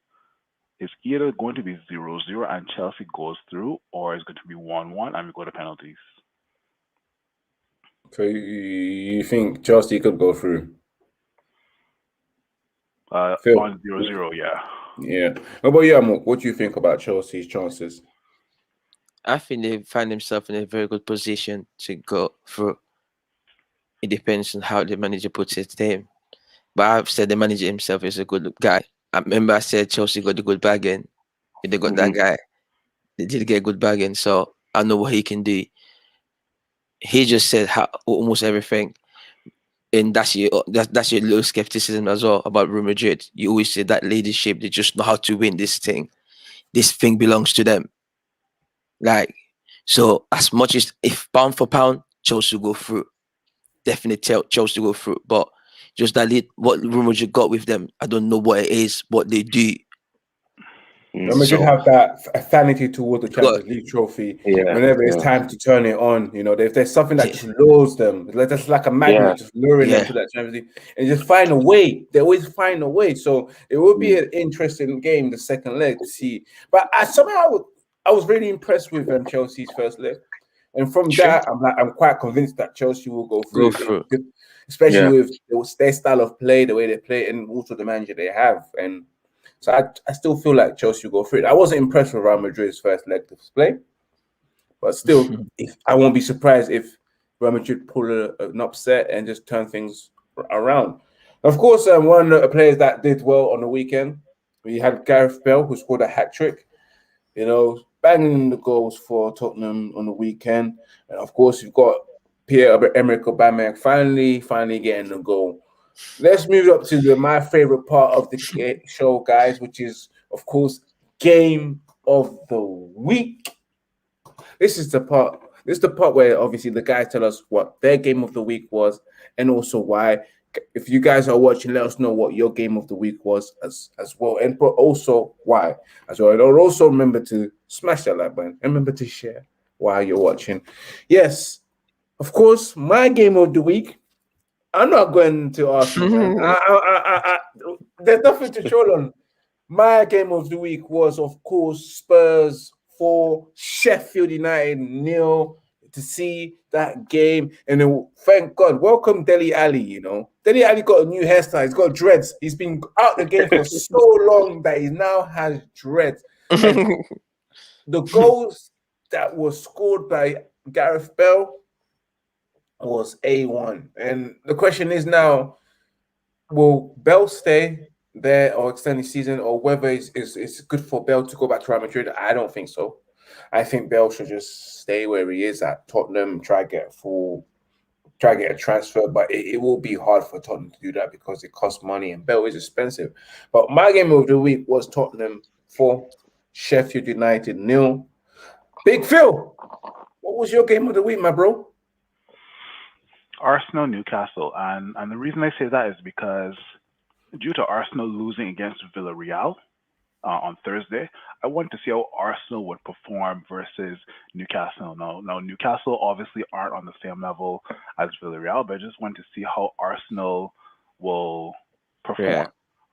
it's either going to be 0-0 and Chelsea goes through, or it's going to be 1-1 and we go to penalties. So you think Chelsea could go through? On 0-0, yeah. Yeah. What about you, Amok? What do you think about Chelsea's chances? I think they find themselves in a very good position to go through. It depends on how the manager puts his team. But I've said the manager himself is a good guy. I remember I said Chelsea got the good bargain. If they got that guy, they did get a good bargain. So I know what he can do. He just said almost everything. And that's your little skepticism as well about Real Madrid. You always say that leadership, they just know how to win this thing. This thing belongs to them. Like, so as much as if pound for pound, Chelsea go through. Definitely Chelsea go through. But just that what Real Madrid got with them, I don't know what it is, what they do. Real Madrid have that affinity towards the Champions League trophy. Whenever it's time to turn it on, you know, if there's something that just lures them, that's like a magnet, just luring them to that Champions League, and just find a way. They always find a way. So it will be an interesting game, the second leg, to see. But I was really impressed with Chelsea's first leg, and from that, I'm quite convinced that Chelsea will go through. Especially with their style of play, the way they play, and also the manager they have. And so I still feel like Chelsea will go through it. I wasn't impressed with Real Madrid's first leg display, but still, I won't be surprised if Real Madrid pull an upset and just turn things around. Of course, one of the players that did well on the weekend, we had Gareth Bale, who scored a hat-trick, you know, banging the goals for Tottenham on the weekend. And of course, you've got Pierre-Emerick Aubameyang finally getting the goal. Let's move up to my favorite part of the show, guys, which is, of course, Game of the Week. This is the part where obviously the guys tell us what their Game of the Week was and also why. If you guys are watching, let us know what your Game of the Week was as well, and also why as well. And also remember to smash that like button and remember to share while you're watching. Yes, of course, my Game of the Week. I'm not going to Arsenal, man. There's nothing to troll on. My game of the week was, of course, Spurs 4, Sheffield United 0. To see that game, and then, thank God, welcome Deli Ali. You know, Deli Ali got a new hairstyle. He's got dreads. He's been out the game for so long that he now has dreads. And the goals that were scored by Gareth Bale was A1. And the question is now, will Bell stay there or extend his season, or whether it's good for Bell to go back to Real Madrid? I don't think so. I think Bell should just stay where he is at Tottenham, try to get a transfer, but it will be hard for Tottenham to do that because it costs money and Bell is expensive. But my game of the week was Tottenham 4, Sheffield United 0. Big Phil, what was your game of the week, my bro? Arsenal, Newcastle, and the reason I say that is because due to Arsenal losing against Villarreal on Thursday, I wanted to see how Arsenal would perform versus Newcastle. Now Newcastle obviously aren't on the same level as Villarreal, but I just wanted to see how Arsenal will perform. Yeah.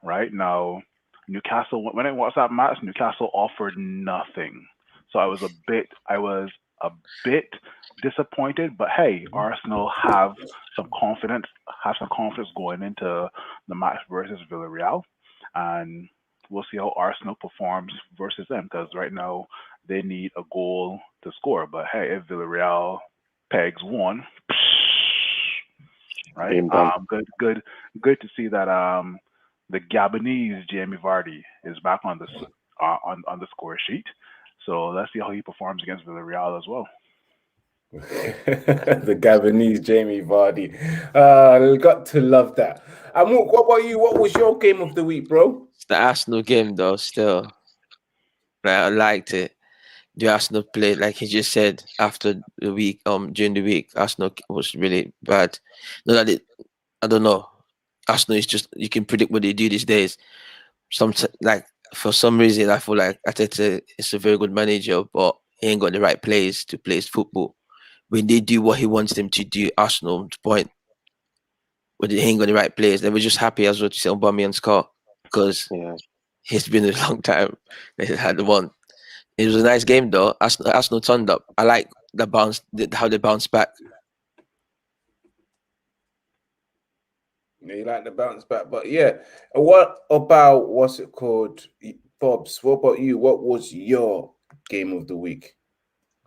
Right now, Newcastle, when I watched that match, Newcastle offered nothing. So I was a bit disappointed, but hey, Arsenal have some confidence going into the match versus Villarreal, and we'll see how Arsenal performs versus them, because right now they need a goal to score. But hey, if Villarreal pegs one, right? Good to see that the Gabonese Jamie Vardy is back on the on the score sheet. So let's see how he performs against Villarreal as well. The Gabonese Jamie Vardy. Got to love that. And what about you? What was your game of the week, bro? It's the Arsenal game, though. Still, I liked it. The Arsenal played, like he just said, after the week, during the week, Arsenal was really bad. No, I don't know. Arsenal is just, you can predict what they do these days. For some reason, I feel like Arteta is a very good manager, but he ain't got the right players to play his football. When they do what he wants them to do, Arsenal, to point, but they ain't got the right players. They were just happy as well to see Aubameyang's car, because it's been a long time they had the one. It was a nice game though. Arsenal turned up. I like how they bounced back. Yeah, you like the bounce back, but yeah. What about what's it called, Bobs? What about you? What was your game of the week?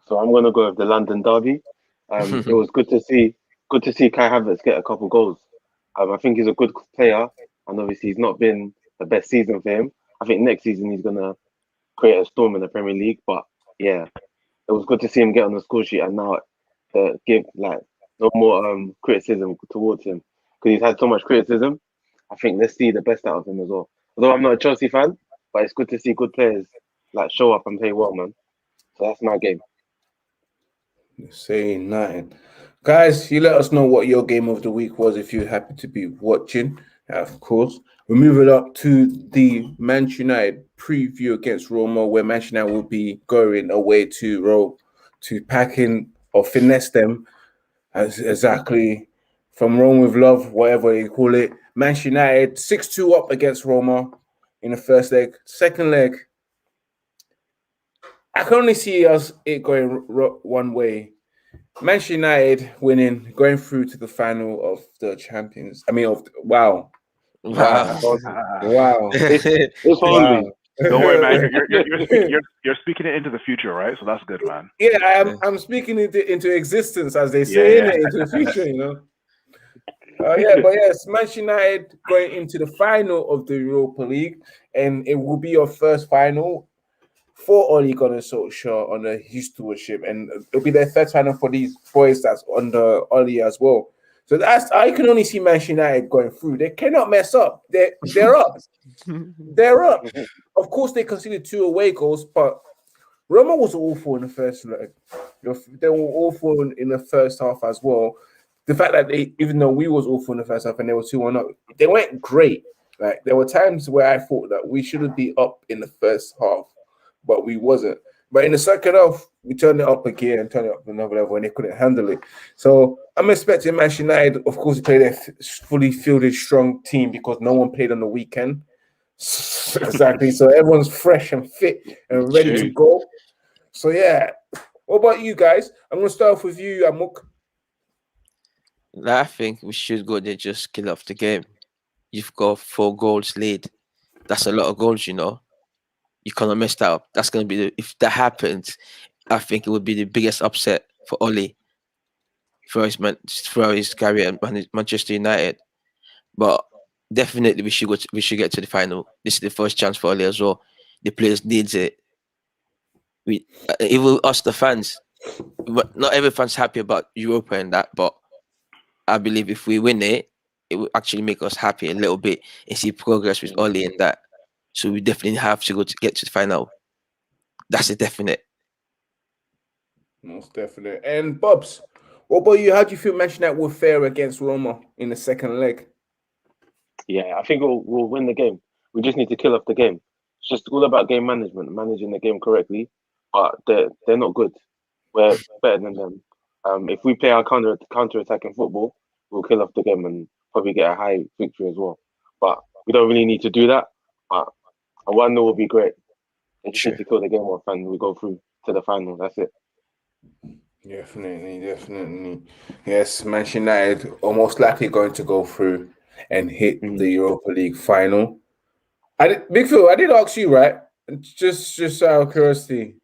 So I'm gonna go with the London Derby. It was good to see Kai Havertz get a couple goals. I think he's a good player, and obviously he's not been the best season for him. I think next season he's gonna create a storm in the Premier League. But yeah, it was good to see him get on the score sheet and now give like no more criticism towards him, because he's had so much criticism. I think let's see the best out of him as well. Although I'm not a Chelsea fan, but it's good to see good players like show up and play well, man. So that's my game. Saying nothing. Guys, you let us know what your game of the week was if you're happy to be watching. Of course, we're moving up to the Manchester United preview against Roma, where Manchester United will be going away to Rome to pack in or finesse them as exactly from Rome with love, whatever they call it. Manchester United 6-2 up against Roma in the first leg. Second leg, I can only see it going one way. Manchester United winning, going through to the final of the Champions. Wow. It's only. Don't worry, man. You're speaking it into the future, right? So that's good, man. Yeah, I'm speaking it into existence, as they say, into the future, you know. But yes, Manchester United going into the final of the Europa League, and it will be your first final for Ole Gunnar Solskjaer on his stewardship, and it'll be their third final for these boys that's under Ole as well. So I can only see Manchester United going through. They cannot mess up. They're up. They're up. Of course, they conceded 2 away goals, but Roma was awful in the first leg. They were awful in the first half as well. The fact that even though we was awful in the first half and they were 2-1 up, they weren't great. Like, there were times where I thought that we should be up in the first half, but we wasn't. But in the second half, we turned it up again and turned it up to another level, and they couldn't handle it. So I'm expecting Manchester United, of course, to play their fully fielded, strong team because no one played on the weekend. Exactly. So everyone's fresh and fit and ready to True. go. So yeah. What about you guys? I'm gonna start off with you, Amuk. I think we should go there, just kill off the game. You've got 4 goals lead. That's a lot of goals, you know. You cannot mess that up. That's gonna be if that happens, I think it would be the biggest upset for Oli for his career at Manchester United. But definitely we should get to the final. This is the first chance for Oli as well. The players needs it. Even us the fans, but not every fan's happy about Europa and that, but I believe if we win it, it will actually make us happy a little bit and see progress with Oli and that. So we definitely have to get to the final. That's a definite. Most definitely. And Bubs, what about you? How do you feel Manchester United will fare against Roma in the second leg? Yeah, I think we'll win the game. We just need to kill off the game. It's just all about game management, managing the game correctly. But they're not good. We're better than them. If we play our counter attacking football, we'll kill off the game and probably get a high victory as well. But we don't really need to do that. But a 1-0 will be great. They just need to kill the game off and we go through to the final. That's it. Definitely. Yes, Manchester United are most likely going to go through and hit the Europa League final. Big Phil, I did ask you, right? Just out of curiosity.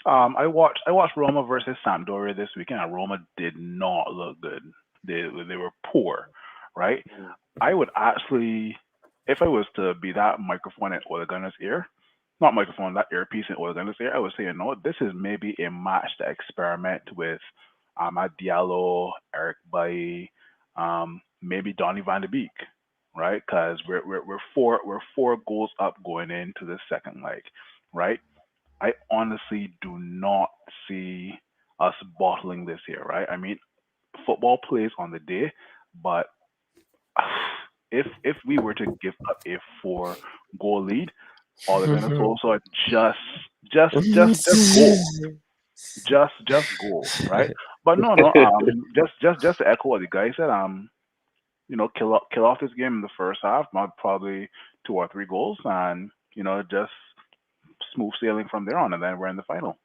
I watched Roma versus Sampdoria this weekend, and Roma did not look good. They were poor, right? I would actually, if I was to be that microphone in Ole Gunnar's ear, not microphone, that earpiece in Ole Gunnar's ear, I would say, you know, this is maybe a match to experiment with Amad Diallo, Eric Bailly, maybe Donny van de Beek, right? Because we're four goals up going into the second leg, right? I honestly do not see us bottling this here, right? I mean, football plays on the day, but if we were to give up a 4-goal lead, all they're gonna also just go, just go, right? But no, just to echo what the guy said, you know, kill off this game in the first half, not probably 2 or 3 goals, and you know, just smooth sailing from there on, and then we're in the final.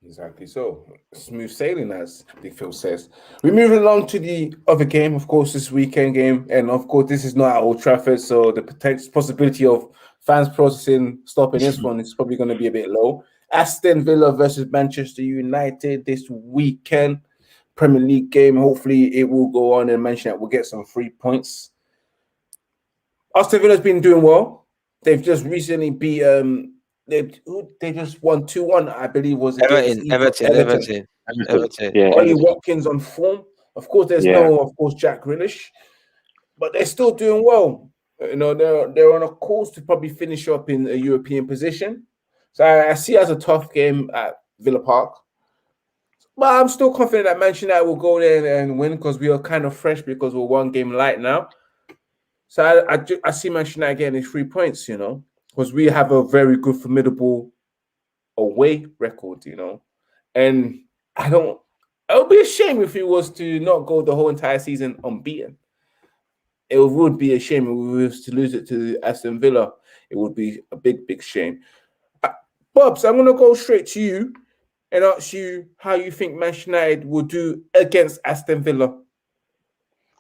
Exactly so. Smooth sailing, as Big Phil says. We're moving along to the other game, of course, this weekend game. And of course, this is not at Old Trafford, so the potential possibility of fans stopping this one is probably going to be a bit low. Aston Villa versus Manchester United this weekend. Premier League game. Hopefully, it will go on and Manchester United will get some 3 points. Aston Villa's been doing well. They've just recently beat they just won 2-1, I believe, was against Everton. Yeah, Ollie Everton. Watkins on form. Of course, there's no Jack Grealish, but they're still doing well. You know, they're on a course to probably finish up in a European position. So I see it as a tough game at Villa Park. But I'm still confident that Manchester United will go there and win because we are kind of fresh because we're 1 game light now. So I see Manchester United getting 3 points, you know, because we have a very good, formidable away record, you know. And it would be a shame if it was to not go the whole entire season unbeaten. It would be a shame if we was to lose it to Aston Villa. It would be a big, big shame. Bubs, I'm going to go straight to you and ask you how you think Manchester United will do against Aston Villa.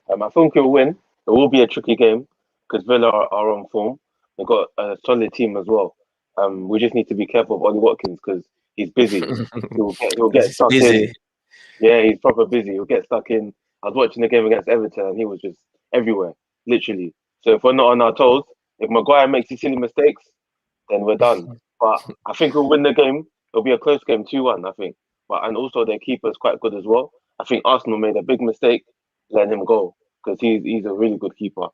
I think we'll win. It will be a tricky game because Villa are on form. They've got a solid team as well. We just need to be careful of Ollie Watkins because he's busy. He'll get stuck in. Yeah, he's proper busy. He'll get stuck in. I was watching the game against Everton and he was just everywhere, literally. So if we're not on our toes, if Maguire makes these silly mistakes, then we're done. But I think we'll win the game. It'll be a close game, 2-1, I think. And also their keeper's quite good as well. I think Arsenal made a big mistake letting him go because he's a really good keeper.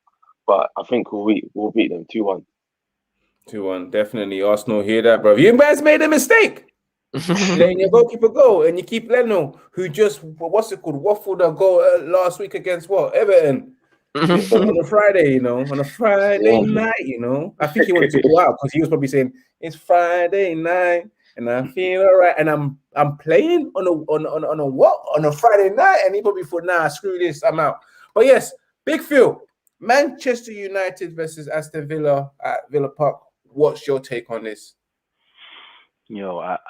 But I think we'll beat them 2-1. 2-1, definitely. Arsenal hear that, bro. You guys made a mistake. Letting your goalkeeper go, and you keep Leno, who just waffled a goal last week against Everton on a Friday, you know, on a Friday night, you know. I think he wanted to go out because he was probably saying it's Friday night and I feel all right, and I'm playing on a Friday night, and he probably thought, nah, screw this, I'm out. But yes, Big Phil, Manchester United versus Aston Villa at Villa Park. What's your take on this?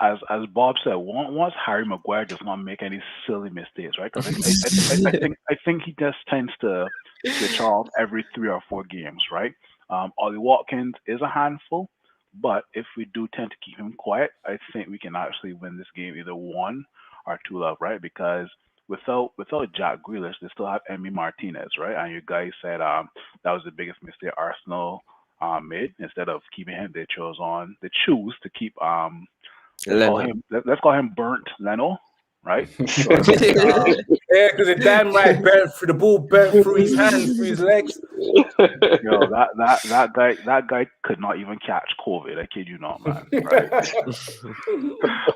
As Bob said, once Harry Maguire does not make any silly mistakes, right? Because I think he just tends to switch off every 3 or 4 games, right? Ollie Watkins is a handful, but if we do tend to keep him quiet, I think we can actually win this game either 1 or 2-0, right? Because without Jack Grealish, they still have Emi Martinez, right? And you guys said that was the biggest mistake Arsenal made. Instead of keeping him, they choose to keep let's call him Burnt Leno, right? So I think Yeah, because the damn right burnt through the ball, burnt through his hands, through his legs. that guy could not even catch COVID. I kid you not, man. Right?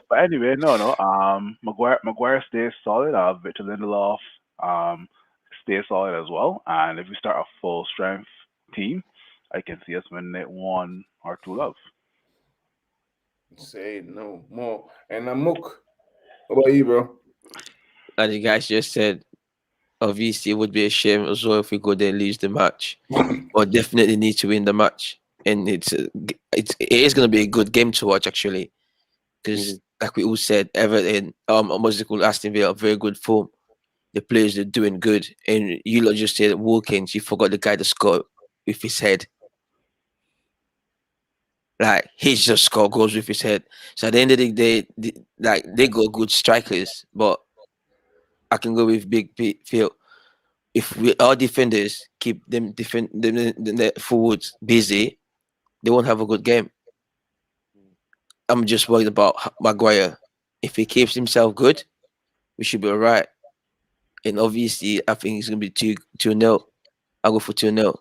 But anyway, no. Maguire stays solid. Victor Lindelof stays solid as well. And if we start a full strength team, I can see us winning it 1 or 2-0. Say no more. And Mook, what about you, bro? And the guys just said, obviously, it would be a shame as well if we go there and lose the match, but definitely need to win the match. And it is going to be a good game to watch, actually, because like we all said, Everton, what's it called, Aston Villa, very good form. The players are doing good, and you lot just said Wilkins. You forgot the guy that scored with his head. Like, he just scored goals with his head. So at the end of the day, they got good strikers, but I can go with Big Phil. If our defenders keep them the forwards busy, they won't have a good game. I'm just worried about Maguire. If he keeps himself good, we should be all right. And obviously, I think it's going to be 2-0. I'll go for 2-0.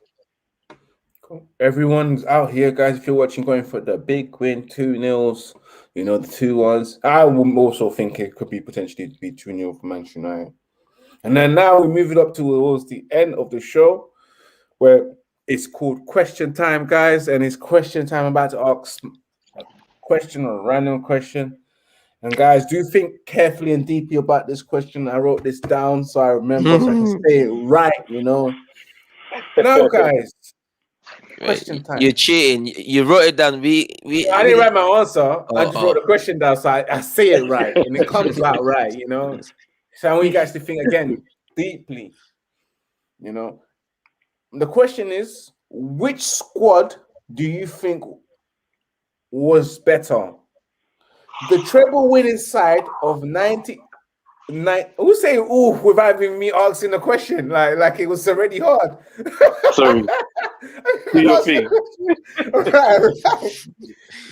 Cool. Everyone's out here, guys. If you're watching, going for the big win, 2-0. You know, the 2-1s. I would also think it could be potentially be 2-0 for Manchester United. And then now we move it up towards the end of the show, where it's called question time, guys. And it's question time. I'm about to ask a question or a random question. And guys, do think carefully and deeply about this question. I wrote this down so I remember so I can say it right, you know. Now, guys, question time. You're cheating. You wrote it down. I didn't write my answer. I just wrote the question down so I say it right and it comes out right, you know. So I want you guys to think again deeply, you know. The question is, which squad do you think was better? The treble winning side of 99. Who's saying ooh without even me asking the question? Like it was already hard. Sorry. Right.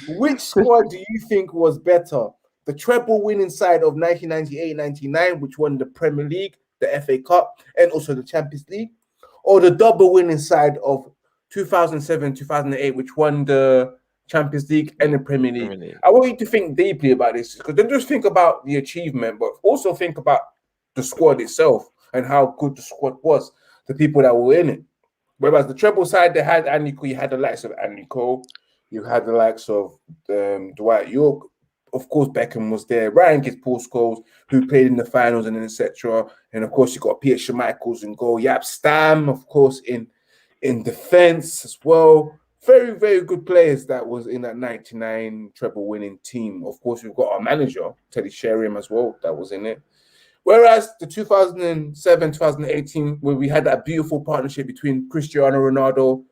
Which squad do you think was better? The treble winning side of 1998-99, which won the Premier League, the FA Cup, and also the Champions League, or the double winning side of 2007-2008, which won the Champions League and the Premier League. I want you to think deeply about this, because don't just think about the achievement, but also think about the squad itself and how good the squad was, the people that were in it. Whereas the treble side, they had Andy Cole, you had the likes of Andy Cole, you had the likes of Dwight York, of course Beckham was there, Ryan Giggs, Paul Scholes, who played in the finals and etc. And of course you got Peter Schmeichels in goal, Yap Stam, of course, in defense as well. Very, very good players that was in that 99 treble winning team. Of course, we've got our manager, Teddy Sheringham, as well, that was in it. Whereas the 2007-2018, where we had that beautiful partnership between Cristiano Ronaldo,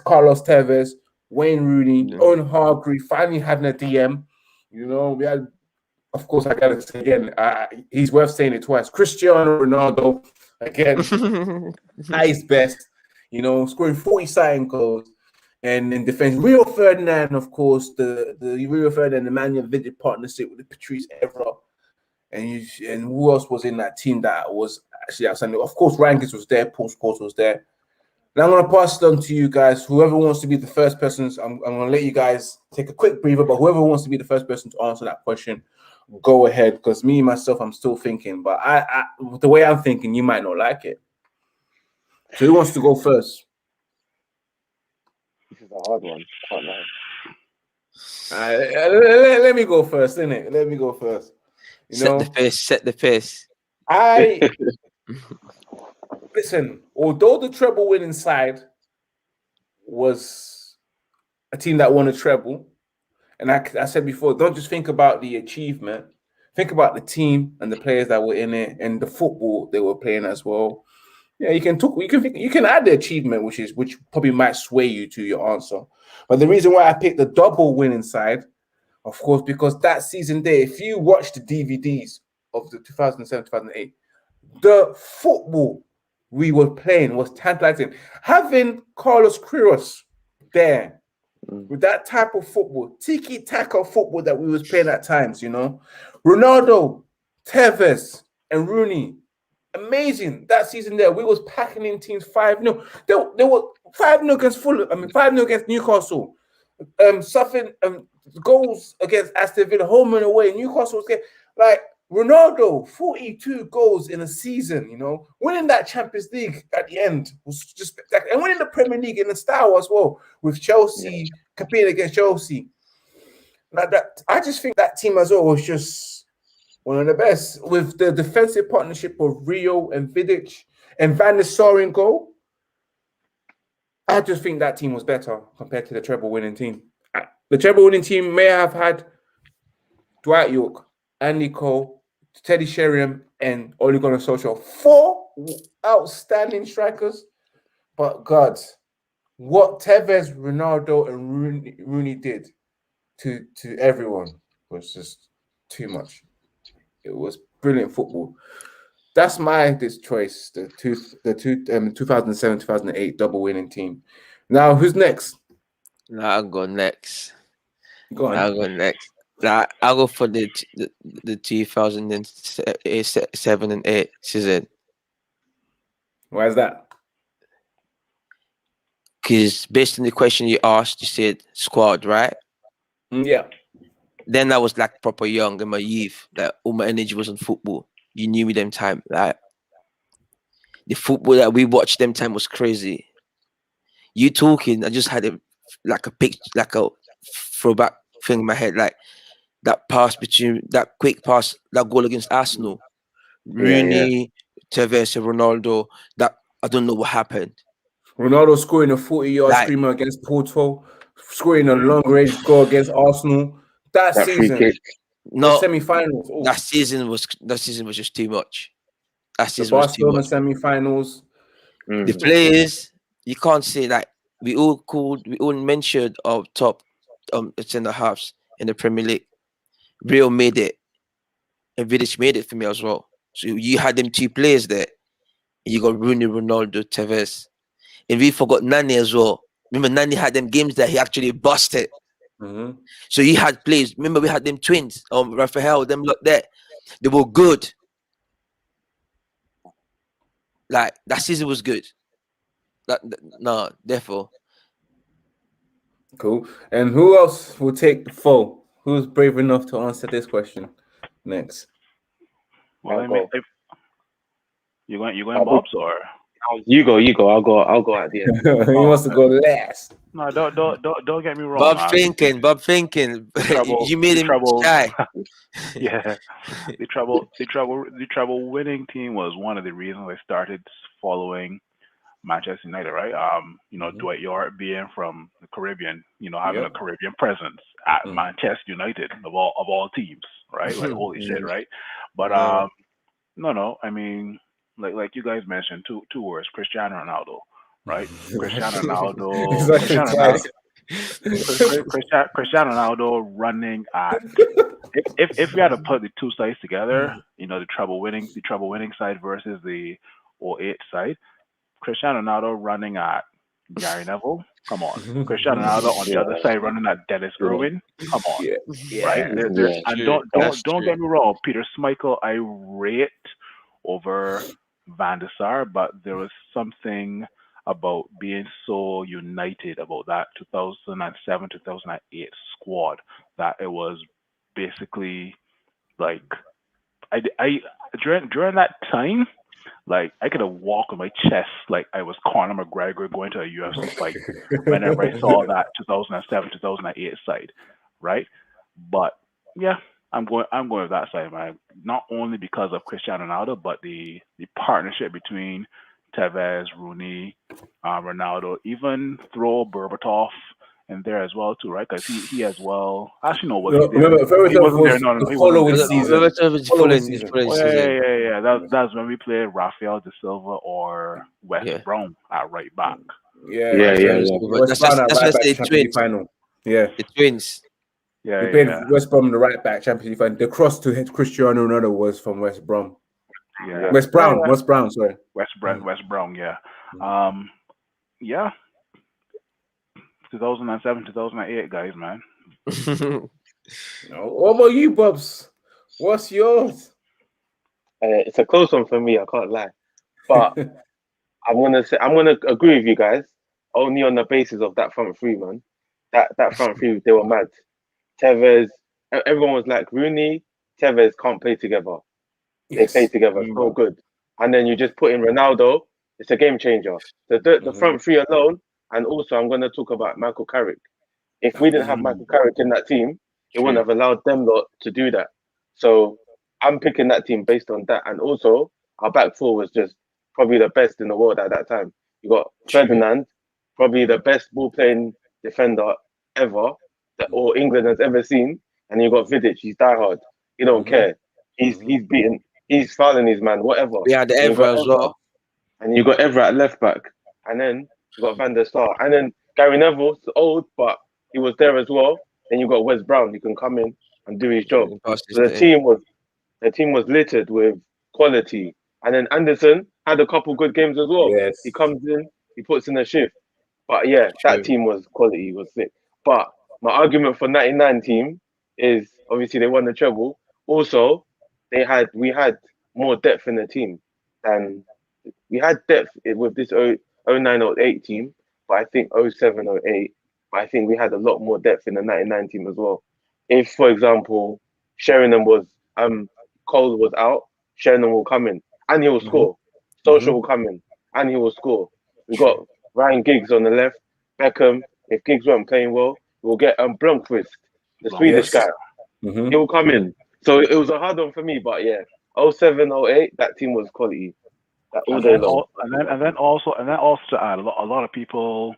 Carlos Tevez, Wayne Rooney, Owen Hargreaves, finally having a DM. You know, we had, of course, I got to say again, he's worth saying it twice. Cristiano Ronaldo, again, at his best, you know, scoring 40-something goals. And in defense, Rio Ferdinand, of course, the Rio Ferdinand, the Emmanuel Vidic partnership with the Patrice Evra. And who else was in that team that was actually outstanding? Of course, Ryan Giggs was there, Paul Scholes was there. And I'm going to pass it on to you guys. Whoever wants to be the first person, I'm going to let you guys take a quick breather, but whoever wants to be the first person to answer that question, go ahead. Because me, myself, I'm still thinking. But the way I'm thinking, you might not like it. So who wants to go first? This is a hard one. Can't lie. Let me go first, innit? Let me go first. You know, set the pace. I listen, although the treble winning side was a team that won a treble, and I said before, don't just think about the achievement, think about the team and the players that were in it and the football they were playing as well. Yeah, you can talk. You can add the achievement, which probably might sway you to your answer. But the reason why I picked the double winning side, of course, because that season there, if you watch the DVDs of the 2007-2008, the football we were playing was tantalizing. Having Carlos Queiroz there with that type of football, tiki-taka football that we was playing at times, Ronaldo, Tevez, and Rooney. Amazing that season there. We was packing in teams 5-0. They were 5-0 against Fulham. 5-0 against Newcastle. Something goals against Aston Villa, home and away. Newcastle was like Ronaldo, 42 goals in a season. Winning that Champions League at the end was just spectacular, and winning the Premier League in the style as well with Chelsea competing against Chelsea. Like that, I just think that team as well was just one of the best, with the defensive partnership of Rio and Vidic and Van der Sar in goal. I just think that team was better compared to the treble-winning team. The treble-winning team may have had Dwight York, Andy Cole, Teddy Sheringham, and Ole Gunnar Solskjaer. 4 outstanding strikers. But God, what Tevez, Ronaldo, and Rooney did to everyone was just too much. It was brilliant football. That's this choice. The 2007-2008 double winning team. Now, who's next? Now I'll go next. Go on. I'll go next. Now I'll go for the 2007 and 8 season. Why is that? Because based on the question you asked, you said squad, right? Yeah. Then I was like proper young in my youth. Like all my energy was on football. You knew me them time. Like the football that we watched them time was crazy. You talking, I just had a throwback thing in my head, like that quick pass, that goal against Arsenal. Rooney, Tevez, and Ronaldo. That I don't know what happened. Ronaldo scoring a 40-yard screamer against Porto, scoring a long range goal against Arsenal. That season, free kick. the semi-finals. That season was just too much. That The season was too Barcelona much. semi-finals. The players, you can't say that we all mentioned our top centre halves in the Premier League. Real made it, and Vidic made it for me as well. So you had them 2 players there. You got Rooney, Ronaldo, Tevez, and we forgot Nani as well. Remember, Nani had them games that he actually busted. Mm-hmm. So you had players. Remember, we had them twins, Raphael, them lot there. They were good. Like that season was good. Therefore. Cool. And who else will take the foe? Who's brave enough to answer this question next? Well, I mean, you going Bob's or you go. I'll go at the end. He wants to go last. no? Don't get me wrong. Bob thinking. You made him shy. Yeah, the trouble winning team was one of the reasons I started following Manchester United, right? Dwight York being from the Caribbean, having a Caribbean presence at Manchester United of all teams, right? Like holy shit, right? But no, I mean, like you guys mentioned, two words: Cristiano Ronaldo, right? Cristiano Ronaldo running at. If we had to put the 2 sides together, the trouble winning side versus the 08 side, Cristiano Ronaldo running at Gary Neville, come on. Cristiano Ronaldo on the other side running at Dennis Irwin, come on. Right? And don't get me wrong, Peter Schmeichel I rate over Van der Sar, but there was something about being so united about that 2007-2008 squad that it was basically like I during that time, like I could have walked on my chest like I was Conor McGregor going to a UFC fight whenever I saw that 2007-2008 side, right? But yeah, I'm going with that side, man. Not only because of Cristiano Ronaldo, but the partnership between Tevez, Rooney, Ronaldo, even throw Berbatov in there as well too, right? Because he as well. Actually, no, was he there? Remember, He Berbatov wasn't there. was No, the he wasn't following there. No. season. Following season. Oh, yeah, season. yeah. That's when we played Rafael de Silva or West Yeah. Brom at right back. Yeah, Yeah, that's yeah, right. yeah. West Brom at That's right why I back say Champions League twins. final. Yeah. The twins. Yeah, They yeah, played yeah. West Brom the right back Champions League final. The cross to hit Cristiano Ronaldo was from West Brom. Yeah. West Brown. West Brown, sorry. West Brom, yeah. Mm. Yeah. 2007, 2008, guys, man. What about you, Bubs? What's yours? It's a close one for me. I can't lie, but I'm gonna agree with you guys only on the basis of that front three, man. That front three, they were mad. Tevez, everyone was like Rooney, Tevez can't play together. They play together so good, and then you just put in Ronaldo. It's a game changer. The front three alone, and also I'm gonna talk about Michael Carrick. If we didn't have Michael Carrick in that team, it wouldn't have allowed them lot to do that. So I'm picking that team based on that, and also our back four was just probably the best in the world at that time. You got Ferdinand, probably the best ball playing defender ever that or England has ever seen, and you got Vidic. He's diehard. He don't care. He's beating. He's fouling his man. Whatever. We had the And you got Evra as well. and you got Everett at left back, and then you got Van der Sar, and then Gary Neville's old, but he was there as well. Then you got Wes Brown, he can come in and do his job. So the team was littered with quality, and then Anderson had a couple good games as well. Yes. He comes in, he puts in a shift. But yeah, that team was quality, was sick. But my argument for '99 team is obviously they won the treble. Also, we had more depth in the team than we had depth with this 09 08 team, but I think 07 08, but I think we had a lot more depth in the '99 team as well. If, for example, Sheringham was Cole was out, Sheringham will come in and he will score. Social will come in and he will score. We got Ryan Giggs on the left, Beckham. If Giggs weren't playing well, we'll get Blomqvist, the Swedish guy. He will come in. So it was a hard one for me, but yeah, 07 08, that team was quality. And then also to add, a lot of people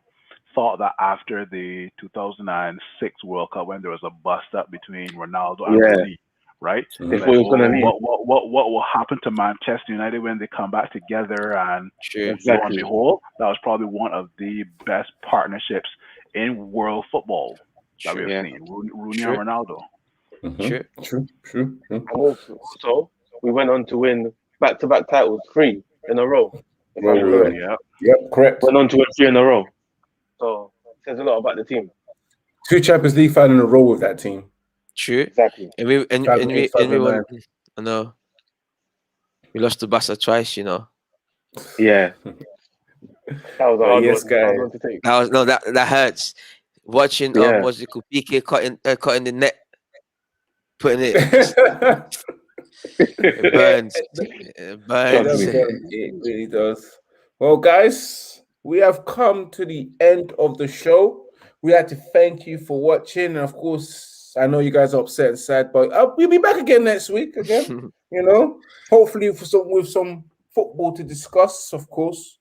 thought that after the 2006 World Cup, when there was a bust up between Ronaldo and Rooney, right? They thought he was gonna leave. What will happen to Manchester United when they come back together? And lo and behold, that was probably one of the best partnerships in world football that we've seen. Rooney and Ronaldo. True. And also, we went on to win back-to-back titles, 3 in a row. If I'm correct. Yep, correct. Went on to win 3 in a row. So it says a lot about the team. 2 Champions League final in a row with that team. True. Exactly. And we won. I know. We lost to Barca twice, you know. Yeah. That was a hard one to take. That hurts. Watching what's it called? PK cutting the net, putting it. It burns. It burns. It really does. Well, guys, we have come to the end of the show. We had to thank you for watching, and of course, I know you guys are upset and sad, but we'll be back again next week. Again, hopefully with some football to discuss. Of course,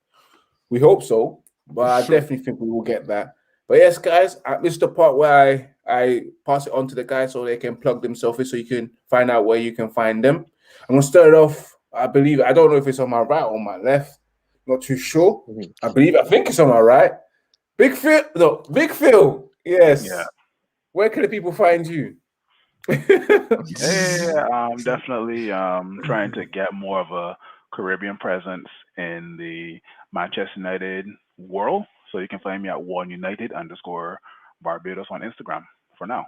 we hope so, but I definitely think we will get that. But yes, guys, this is the part where I pass it on to the guys so they can plug themselves in, so you can find out where you can find them. I'm gonna start it off. I don't know if it's on my right or my left. Not too sure. I think it's on my right. Big Phil. Yes. Yeah. Where can the people find you? I'm definitely trying to get more of a Caribbean presence in the Manchester United world. So you can find me at @1united_Barbados on Instagram for now.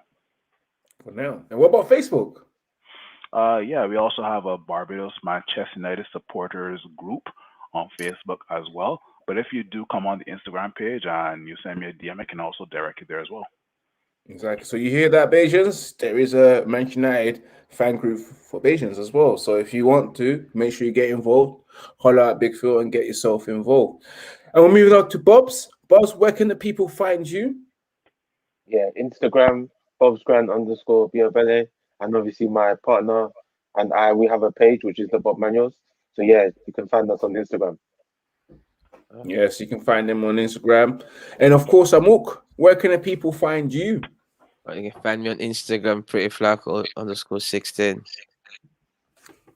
And what about Facebook? We also have a Barbados Manchester United supporters group on Facebook as well. But if you do come on the Instagram page and you send me a DM, I can also direct you there as well. Exactly. So you hear that, Bajans? There is a Manchester United fan group for Bajans as well. So if you want to, make sure you get involved. Holler at Big Phil and get yourself involved. And we're moving on to Bob's. Bob's, where can the people find you? Yeah, Instagram, bobsgrant_Biobele. And obviously my partner and we have a page, which is the Bob Manuals. So yeah, you can find us on Instagram. Yes, you can find them on Instagram. And of course, Amok, where can the people find you? You can find me on Instagram, prettyflaco_16.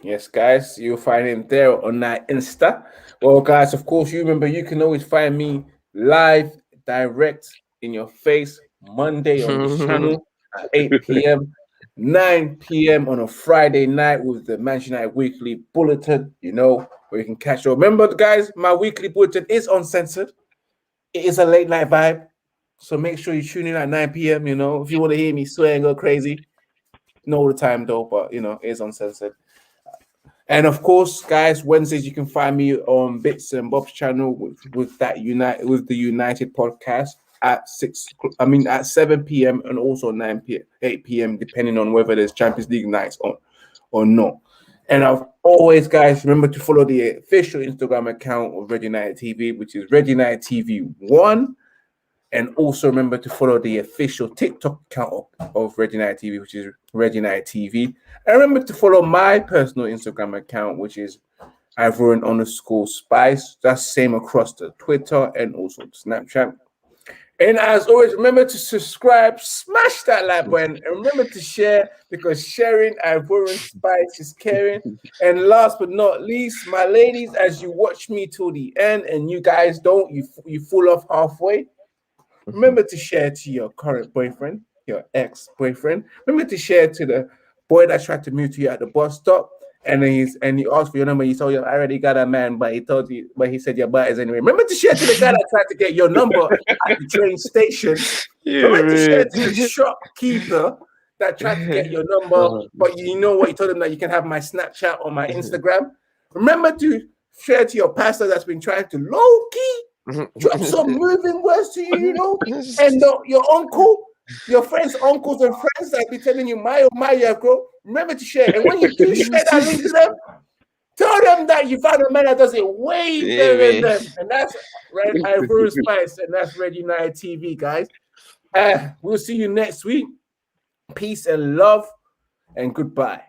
Yes, guys, you'll find him there on that Insta. Well, guys, of course, you remember you can always find me live, direct in your face, Monday on this channel at 8 p.m., 9 p.m. on a Friday night with the Manchester United Weekly Bulletin, where you can catch up. Remember, guys, my weekly bulletin is uncensored. It is a late night vibe. So make sure you tune in at 9 p.m., if you want to hear me swear and go crazy. Not all the time, though, but, it is uncensored. And of course, guys, Wednesdays you can find me on Bits and Bob's channel with the United podcast at 7 p.m. and also 9 p.m., 8 p.m. depending on whether there's Champions League nights on or not. And I've always, guys, remember to follow the official Instagram account of Red United TV, which is Red United TV 1. And also remember to follow the official TikTok account of Red United TV, which is Red United TV. And remember to follow my personal Instagram account, which is Ivorian_Spice. That's same across the Twitter and also Snapchat. And as always, remember to subscribe, smash that like button, and remember to share, because sharing Ivorian Spice is caring. And last but not least, my ladies, as you watch me till the end, and you guys don't, you fall off halfway. Remember to share to your current boyfriend, your ex-boyfriend. Remember to share to the boy that tried to move to you at the bus stop, and then he asked for your number. You told him, I already got a man, but he said your butt is anyway. Remember to share to the guy that tried to get your number at the train station. Remember to share to the shopkeeper that tried to get your number, but you know what? You told him that you can have my Snapchat or my Instagram. Remember to share to your pastor that's been trying to low-key drop some moving words to you, and your uncle, your friends, uncles, and friends that be telling you, my bro. Remember to share. And when you do share that link to them, tell them that you found a man that does it way better than them. And that's Red Ivorian Spice, and that's Red United TV, guys. We'll see you next week. Peace and love, and goodbye.